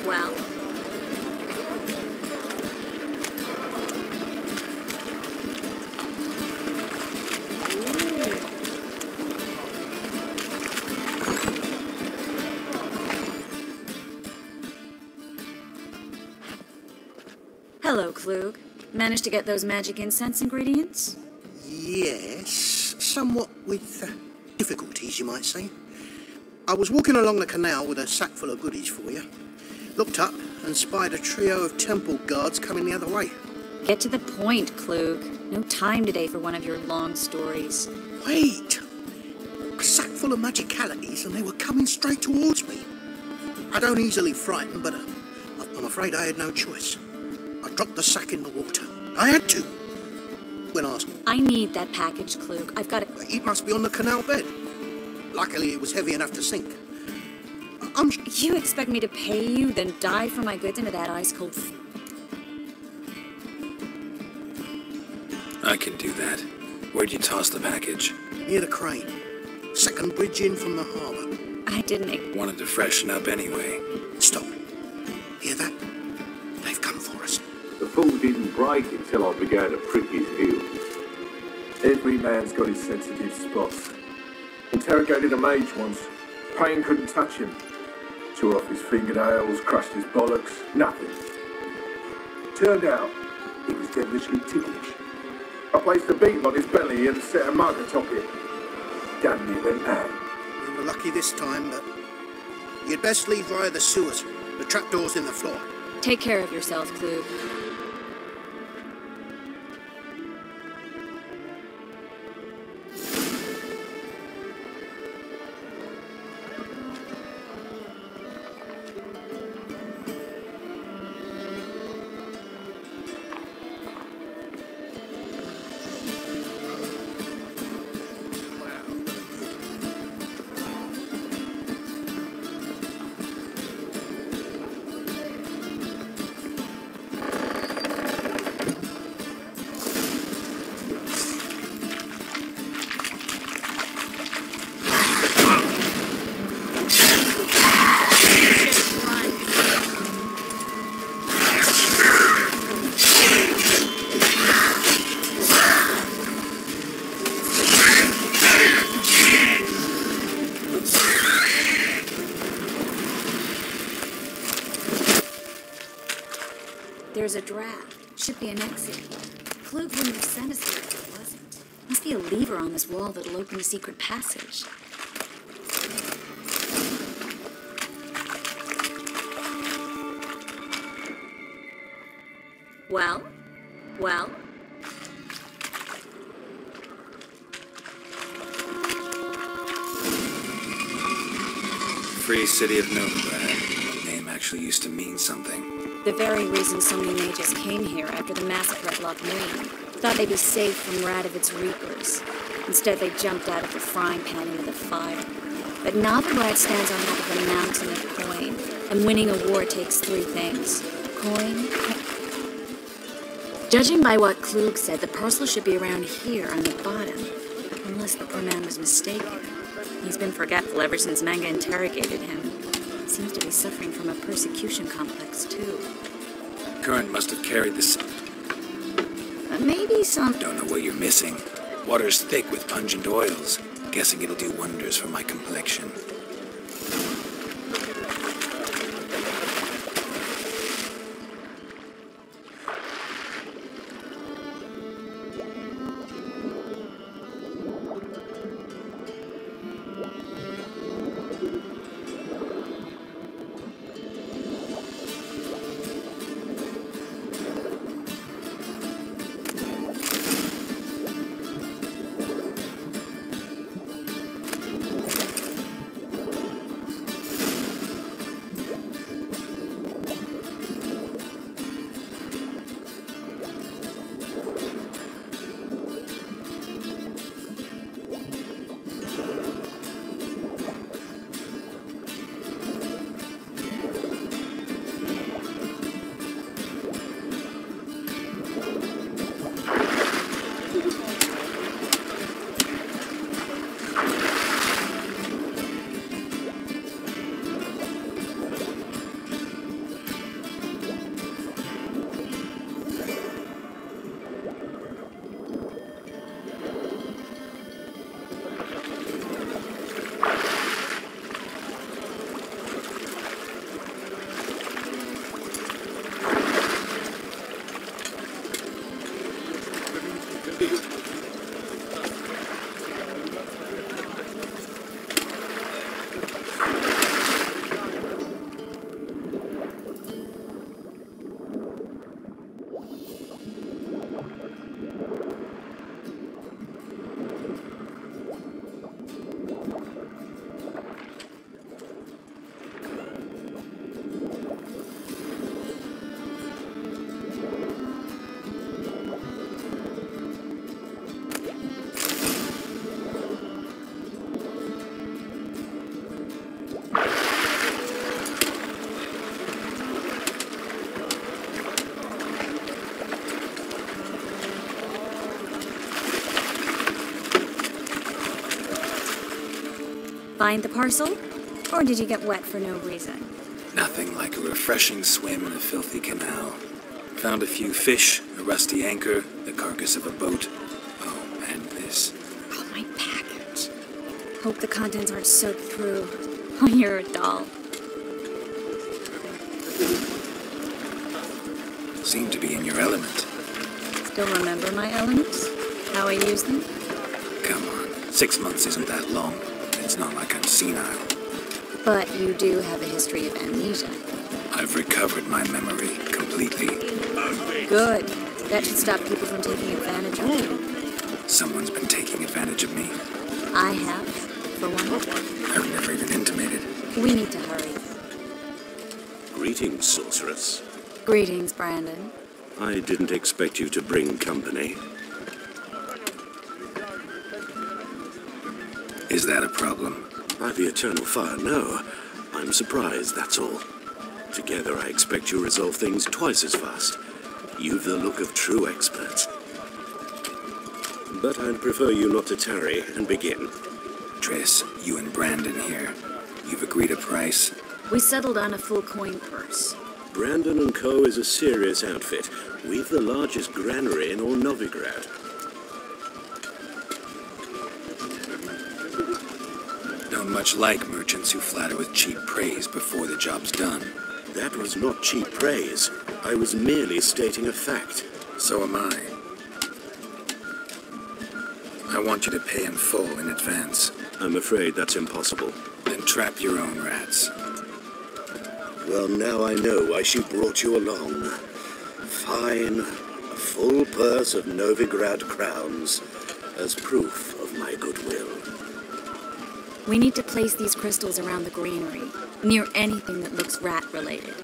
Well? Hello, Klug. Managed to get those magic incense ingredients? Yes, somewhat with difficulties, you might say. I was walking along the canal with a sack full of goodies for you. Looked up and spied a trio of temple guards coming the other way. Get to the point, Klug. No time today for one of your long stories. Wait! A sack full of magicalities and they were coming straight towards me. I don't easily frighten, but I'm afraid I had no choice. I dropped the sack in the water. I had to. When asked, I need that package, Klug. I've got it. It must be on the canal bed. Luckily, it was heavy enough to sink. You expect me to pay you, then dive for my goods into that ice-cold... I can do that. Where'd you toss the package? Near the crane. Second bridge in from the harbour. I didn't... Wanted to freshen up anyway. Stop. Hear that? They've come for us. The fool didn't break until I began to prick his heels. Every man's got his sensitive spots. Interrogated a mage once. Pain couldn't touch him. Tore off his fingernails, crushed his bollocks, nothing. Turned out, he was devilishly ticklish. I placed a beetle on his belly and set a mug atop it. Damn near went mad. We were lucky this time, but you'd best leave via the sewers. The trapdoor's in the floor. Take care of yourself, Klug. There's a draft. Should be an exit. Klug wouldn't have sent us here if it wasn't. Must be a lever on this wall that'll open a secret passage. Well? Well? Free City of Novigrad. The name actually used to mean something. The very reason so many mages came here after the massacre at Loch Moon. Thought they'd be safe from Radovid's reapers. Instead, they jumped out of the frying pan into the fire. But Novigrad stands on top of a mountain of coin, and winning a war takes 3 things. Coin... Judging by what Klug said, the parcel should be around here on the bottom. Unless the poor man was mistaken. He's been forgetful ever since Manga interrogated him. Seems to be suffering from a persecution complex, too. current must have carried this. Maybe some... Don't know what you're missing. Water's thick with pungent oils. Guessing it'll do wonders for my complexion. Find the parcel? Or did you get wet for no reason? Nothing like a refreshing swim in a filthy canal. Found a few fish, a rusty anchor, the carcass of a boat. Oh, and this. Oh, my package. Hope the contents aren't soaked through. Oh, you're a doll. Seem to be in your element. Still remember my elements? How I use them? Come on, 6 months isn't that long. It's not like I'm senile. But you do have a history of amnesia. I've recovered my memory completely. Good. That should stop people from taking advantage of you. Someone's been taking advantage of me. I have, for one. I've never even intimated. We need to hurry. Greetings, sorceress. Greetings, Brandon. I didn't expect you to bring company. Is that a problem? By the Eternal Fire, no. I'm surprised, that's all. Together, I expect you resolve things twice as fast. You've the look of true experts. But I'd prefer you not to tarry and begin. Triss, you and Brandon here. You've agreed a price? We settled on a full coin purse. Brandon & Co. is a serious outfit. We've the largest granary in all Novigrad. Don't much like merchants who flatter with cheap praise before the job's done. That was not cheap praise. I was merely stating a fact. So am I. I want you to pay in full in advance. I'm afraid that's impossible. Then trap your own rats. Well, now I know why she brought you along. Fine. A full purse of Novigrad crowns as proof of my goodwill. We need to place these crystals around the granary, near anything that looks rat-related.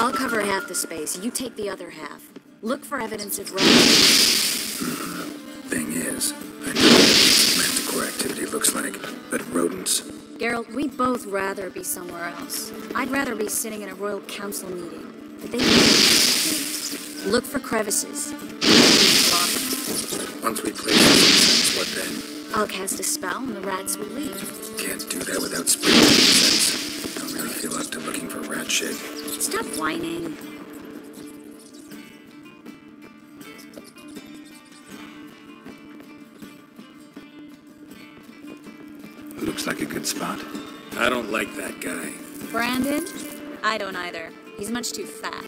I'll cover half the space. You take the other half. Look for evidence of rodents. Thing is, I know what manticore activity looks like, but rodents... Geralt, we'd both rather be somewhere else. I'd rather be sitting in a royal council meeting. But they don't. Look for crevices. Once we place the incense, what then? I'll cast a spell and the rats will leave. Can't do that without sprinkling incense. Don't really feel up to looking for rat shit. Stop whining. Looks like a good spot. I don't like that guy. Brandon? I don't either. He's much too fat.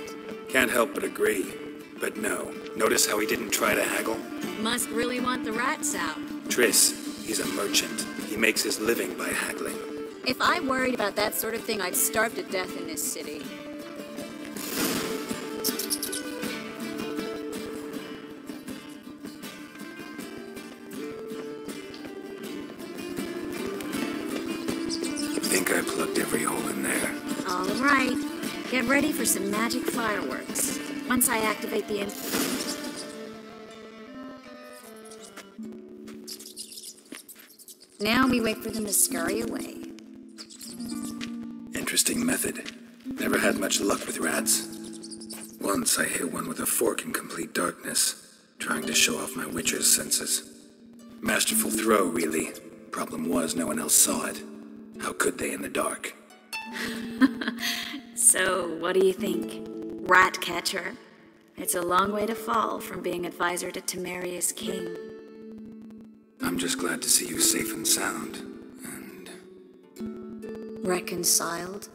Can't help but agree. But no. Notice how he didn't try to haggle? Must really want the rats out. Triss, he's a merchant. He makes his living by haggling. If I worried about that sort of thing, I'd starve to death in this city. Think I plugged every hole in there. All right. Get ready for some magic fireworks. Once I activate the... Now we wait for them to scurry away. Interesting method. Never had much luck with rats. Once I hit one with a fork in complete darkness, trying to show off my witcher's senses. Masterful throw, really. Problem was, no one else saw it. How could they in the dark? So, what do you think? Rat catcher? It's a long way to fall from being advisor to Temerius King. I'm just glad to see you safe and sound. Reconciled?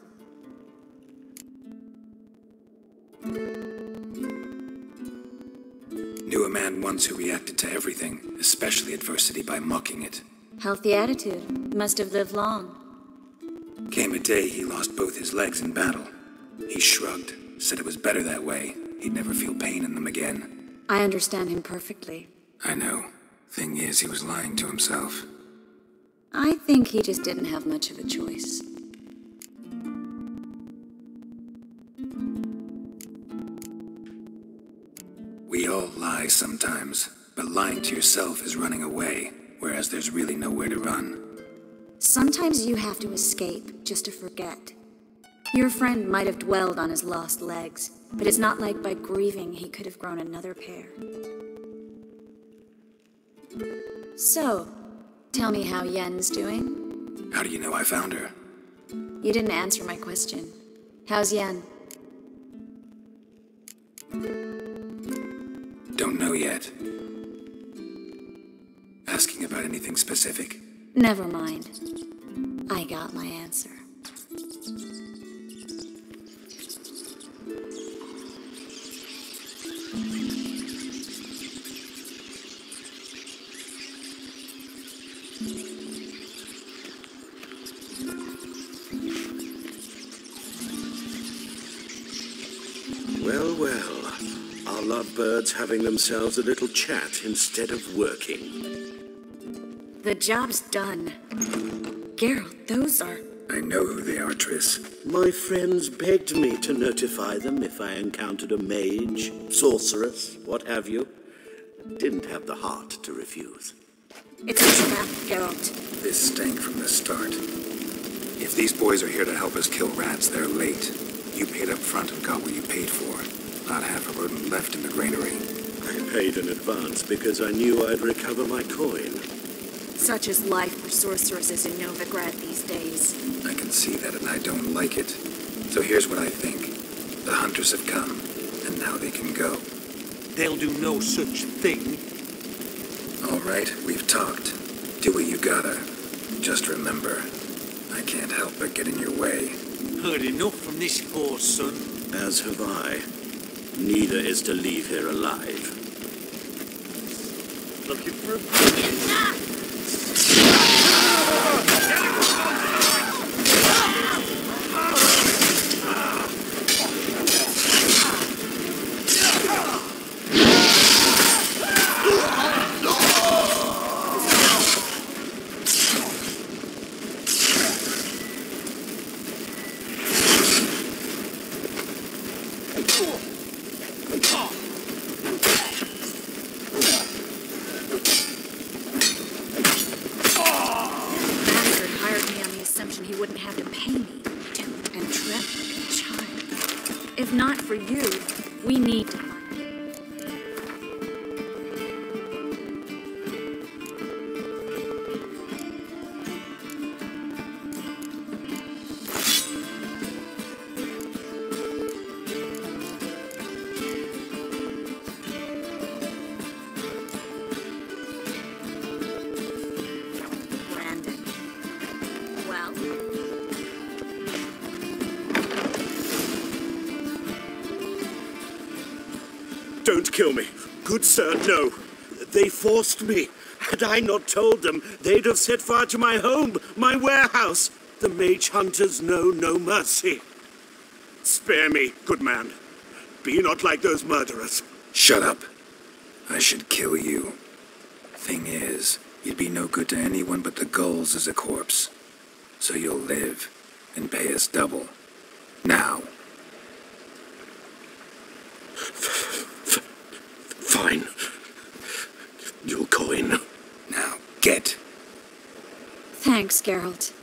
Knew a man once who reacted to everything, especially adversity, by mocking it. Healthy attitude. Must have lived long. Came a day he lost both his legs in battle. He shrugged, said it was better that way. He'd never feel pain in them again. I understand him perfectly. I know. Thing is, he was lying to himself. I think he just didn't have much of a choice. We all lie sometimes, but lying to yourself is running away, whereas there's really nowhere to run. Sometimes you have to escape just to forget. Your friend might have dwelled on his lost legs, but it's not like by grieving he could have grown another pair. So, tell me how Yen's doing? How do you know I found her? You didn't answer my question. How's Yen? Don't know yet. Asking about anything specific? Never mind. I got my answer. Well, well. Our lovebirds having themselves a little chat instead of working. The job's done. Geralt, those are... I know who they are, Triss. My friends begged me to notify them if I encountered a mage, sorceress, what have you. Didn't have the heart to refuse. It's a trap, Geralt. This stank from the start. If these boys are here to help us kill rats, they're late. You paid up front and got what you paid for. Not half a rodent left in the granary. I paid in advance because I knew I'd recover my coin. Such is life for sorceresses in Novigrad these days. I can see that and I don't like it. So here's what I think. The hunters have come, and now they can go. They'll do no such thing. All right, we've talked. Do what you gotta. Just remember, I can't help but get in your way. Heard enough from this poor son. As have I. Neither is to leave here alive. Looking for a... Not for you. We need to. Don't kill me. Good sir, no. They forced me. Had I not told them, they'd have set fire to my home, my warehouse. The mage hunters know no mercy. Spare me, good man. Be not like those murderers. Shut up. I should kill you. Thing is, you'd be no good to anyone but the gulls as a corpse. So you'll live and pay us double. Now. Fine. Your coin. Now, get. Thanks, Geralt.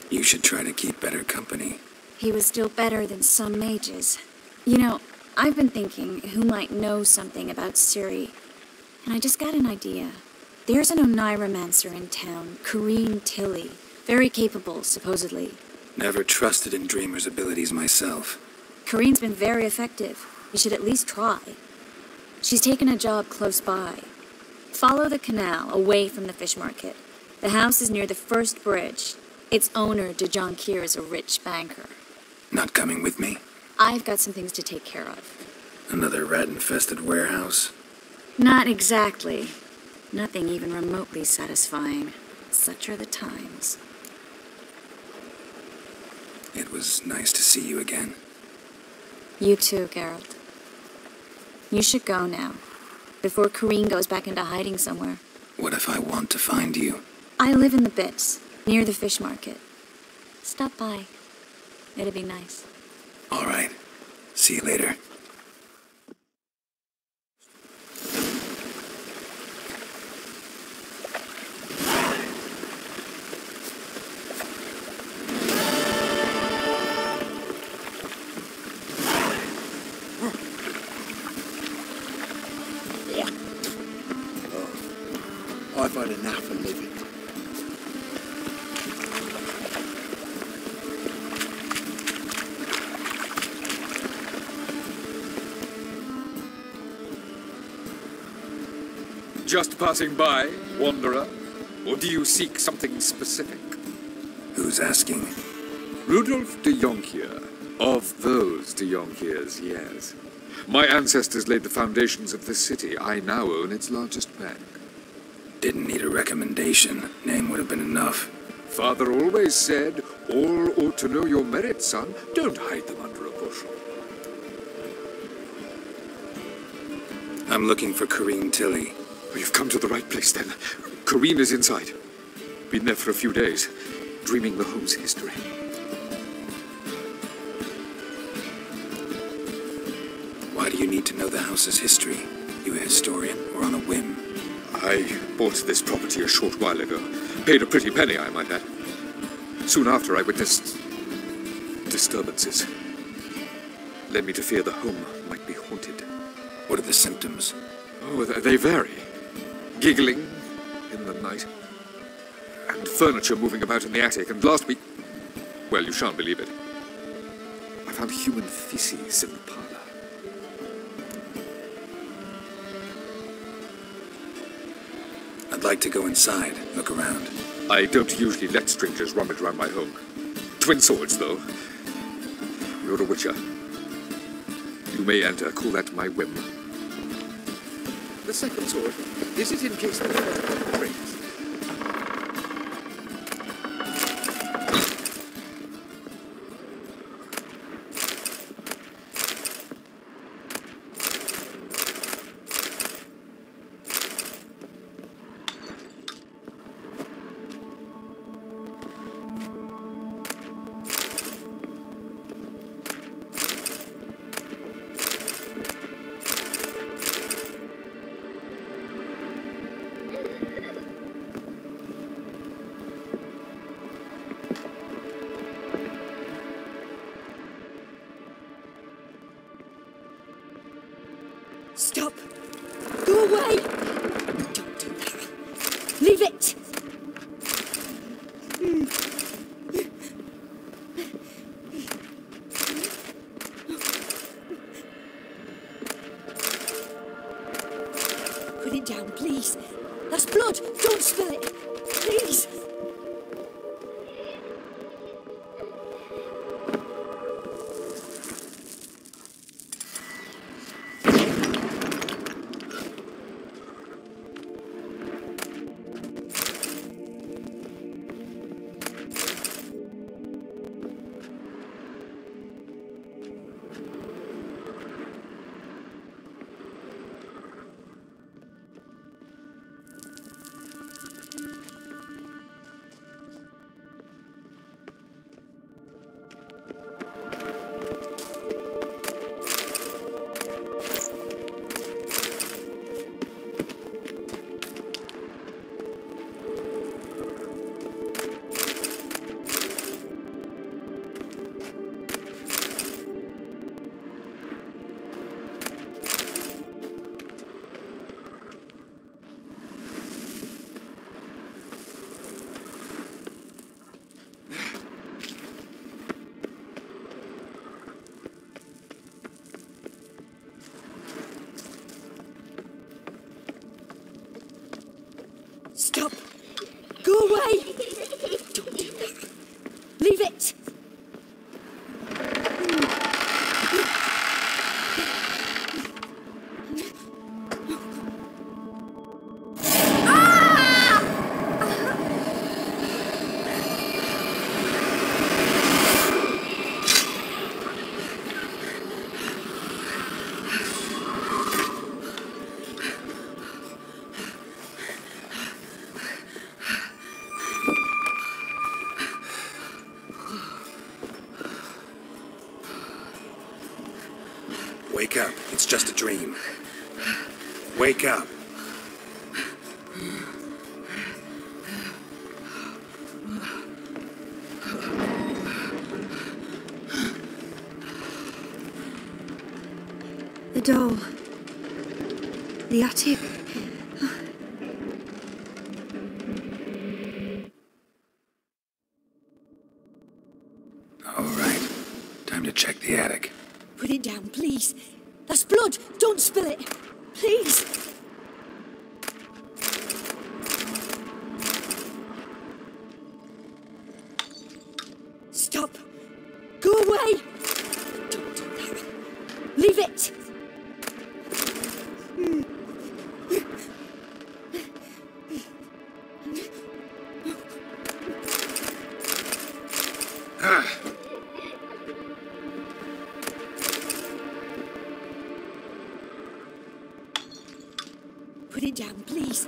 You should try to keep better company. He was still better than some mages. You know, I've been thinking who might know something about Ciri, and I just got an idea. There's an Oneiromancer in town, Corrine Tilly. Very capable, supposedly. Never trusted in Dreamer's abilities myself. Corrine's been very effective. You should at least try. She's taken a job close by. Follow the canal, away from the fish market. The house is near the first bridge. Its owner, De Jonquier, is a rich banker. Not coming with me? I've got some things to take care of. Another rat-infested warehouse? Not exactly. Nothing even remotely satisfying. Such are the times. It was nice to see you again. You too, Geralt. You should go now, before Corrine goes back into hiding somewhere. What if I want to find you? I live in the Bits, near the fish market. Stop by. It'd be nice. All right. See you later. I've had enough of living. Just passing by, wanderer? Or do you seek something specific? Who's asking? Rudolf de Jonquier. Of those de Jonquiers, yes. My ancestors laid the foundations of this city. I now own its largest bank. Didn't need a recommendation. Name would have been enough. Father always said, all ought to know your merits, son. Don't hide them under a bushel. I'm looking for Corrine Tilly. You've come to the right place, then. Corrine is inside. Been there for a few days, dreaming the home's history. Why do you need to know the house's history? You a historian, or on a whim? I bought this property a short while ago. Paid a pretty penny, I might add. Soon after, I witnessed disturbances. Led me to fear the home might be haunted. What are the symptoms? Oh, they vary. Giggling in the night. And furniture moving about in the attic. And last week... well, you shan't believe it. I found human feces in the parlor. I'd like to go inside, look around. I don't usually let strangers rummage around my home. Twin swords, though. You're a witcher. You may enter, call that my whim. The second sword, is it in case the third breaks? Stop! Go away! Don't do that. Leave it! Put it down, please. That's blood! Don't spill it! Please! just a dream. Wake up. The doll. The attic. All right. Time to check the attic. Put it down, please. That's blood. Don't spill it. Please. Stop. Go away. Don't do that. Leave it. Put it down, please.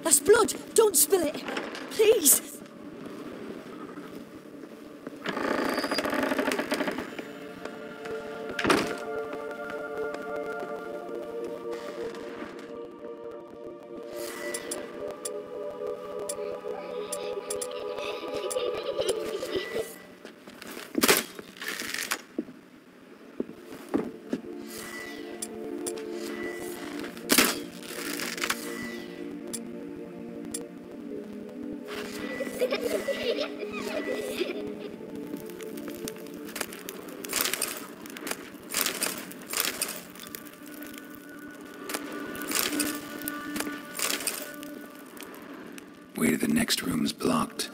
That's blood. Don't spill it. Please. Way to the next room's blocked.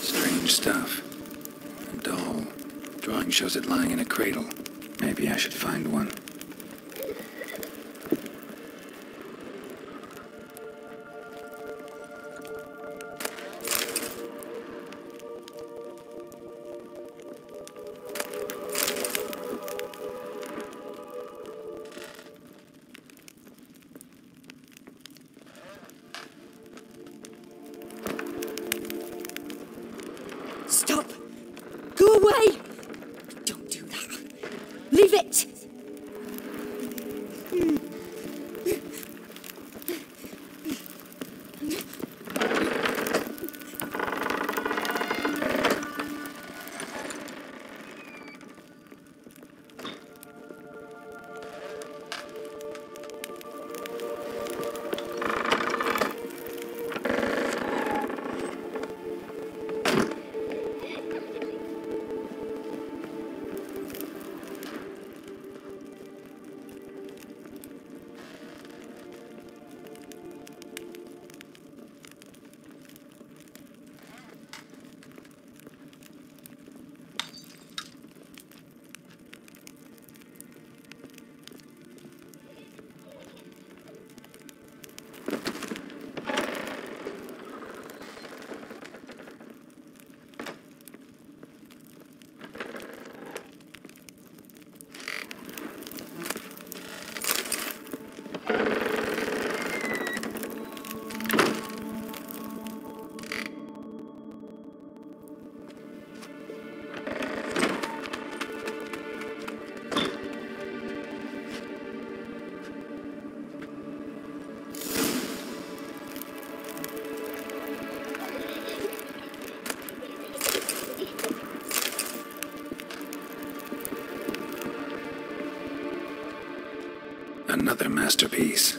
Strange stuff. A doll. Drawing shows it lying in a cradle. Maybe I should find one. Stop. Go away. Don't do that. Leave it. Another masterpiece.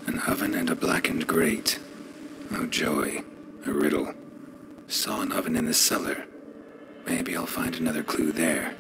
An oven and a blackened grate. Oh joy. A riddle. Saw an oven in the cellar. Maybe I'll find another clue there.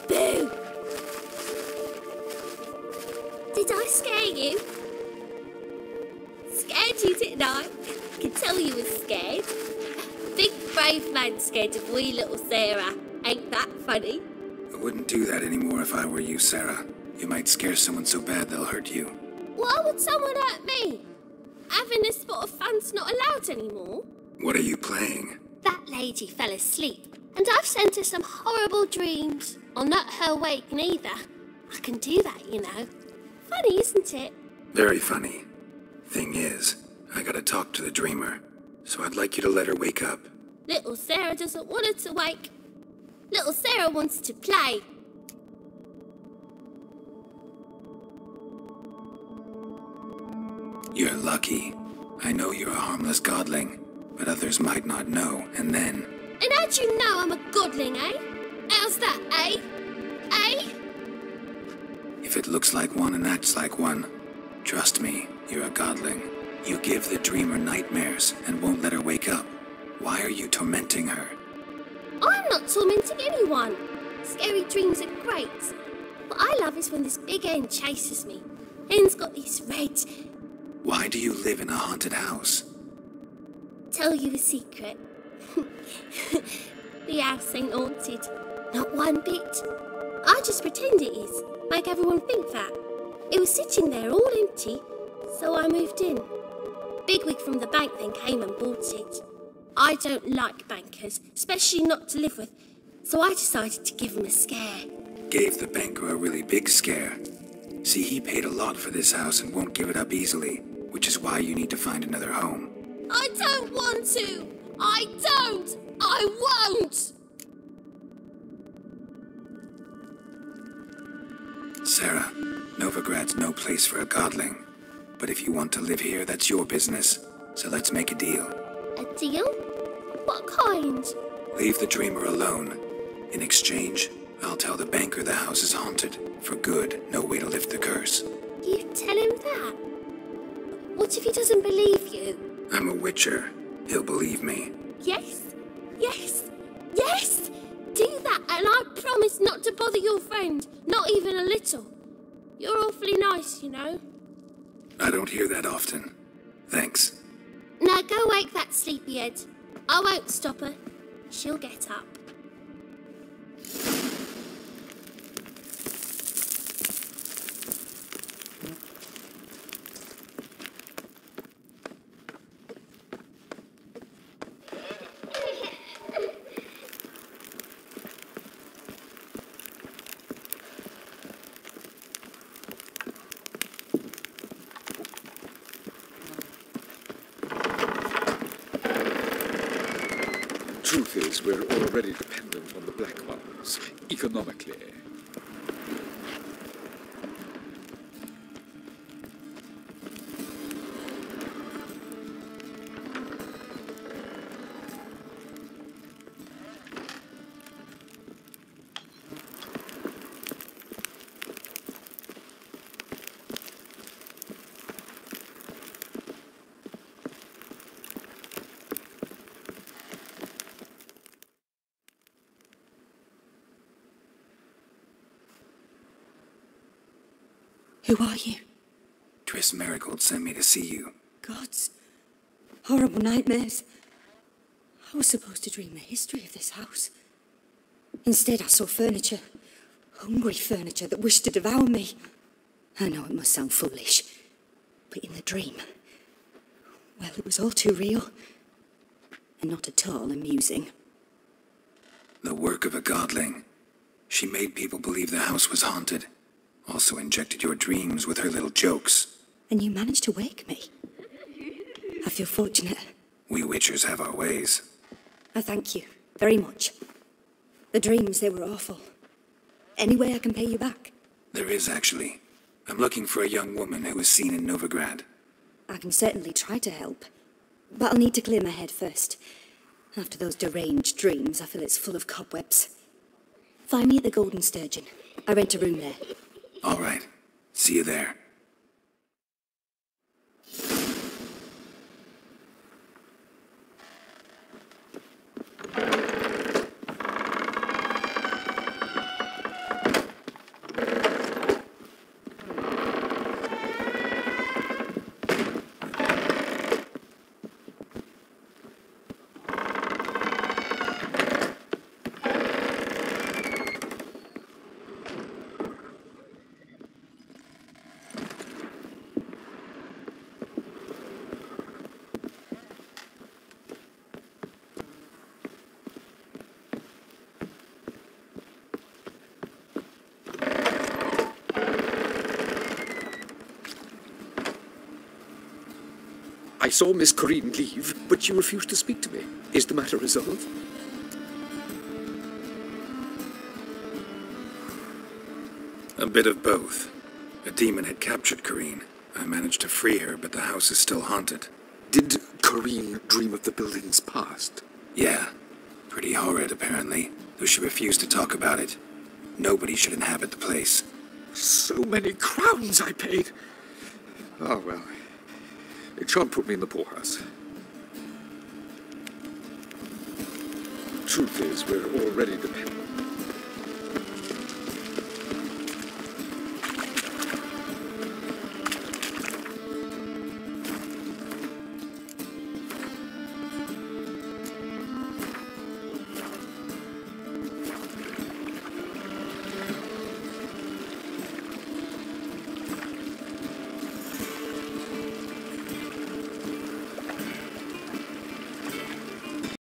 Boo! Did I scare you? Scared you, didn't I? I can tell you were scared. Big brave man scared of wee little Sarah. Ain't that funny? I wouldn't do that anymore if I were you, Sarah. You might scare someone so bad they'll hurt you. Why would someone hurt me? Having a spot of fun's not allowed anymore. What are you playing? That lady fell asleep, and I've sent her some horrible dreams. I'll not her awake neither. I can do that, you know. Funny, isn't it? Very funny. Thing is, I gotta talk to the dreamer, so I'd like you to let her wake up. Little Sarah doesn't want her to wake. Little Sarah wants to play. You're lucky. I know you're a harmless godling, but others might not know, and then... And how'd you know I'm a godling, eh? How's that, eh? Eh? If it looks like one and acts like one, trust me, you're a godling. You give the dreamer nightmares and won't let her wake up. Why are you tormenting her? I'm not tormenting anyone. Scary dreams are great. What I love is when this big hen chases me. Hen's got this red... Why do you live in a haunted house? Tell you a secret. The house ain't haunted. Not one bit. I just pretend it is. Make everyone think that. It was sitting there all empty, so I moved in. Bigwig from the bank then came and bought it. I don't like bankers, especially not to live with, so I decided to give him a scare. Gave the banker a really big scare. See, he paid a lot for this house and won't give it up easily, which is why you need to find another home. I don't want to! I don't! I won't! Sarah, Novigrad's no place for a godling. But if you want to live here, that's your business. So let's make a deal. A deal? What kind? Leave the dreamer alone. In exchange, I'll tell the banker the house is haunted. For good, no way to lift the curse. You tell him that? What if he doesn't believe you? I'm a witcher. He'll believe me. Yes, yes, yes! Do that and I promise not to bother your friend. Not even a little. You're awfully nice, you know. I don't hear that often. Thanks. Now go wake that sleepyhead. I won't stop her. She'll get up. Truth is, we're already dependent on the Black Ones, economically. Who are you? Triss Merigold sent me to see you. Gods. Horrible nightmares. I was supposed to dream the history of this house. Instead, I saw furniture. Hungry furniture that wished to devour me. I know it must sound foolish, but in the dream, well, it was all too real. and not at all amusing. The work of a godling. She made people believe the house was haunted. Also injected your dreams with her little jokes. And you managed to wake me. I feel fortunate. We witchers have our ways. I thank you very much. The dreams, they were awful. Any way I can pay you back? There is, actually. I'm looking for a young woman who was seen in Novigrad. I can certainly try to help. But I'll need to clear my head first. After those deranged dreams, I feel it's full of cobwebs. Find me at the Golden Sturgeon. I rent a room there. All right. See you there. I saw Miss Corinne leave, but you refused to speak to me. Is the matter resolved? A bit of both. A demon had captured Corinne. I managed to free her, but the house is still haunted. Did Corinne dream of the building's past? Yeah. Pretty horrid, apparently, though she refused to talk about it. Nobody should inhabit the place. So many crowns I paid! Oh, well. It shan't put me in the poorhouse. Truth is, we're already dependent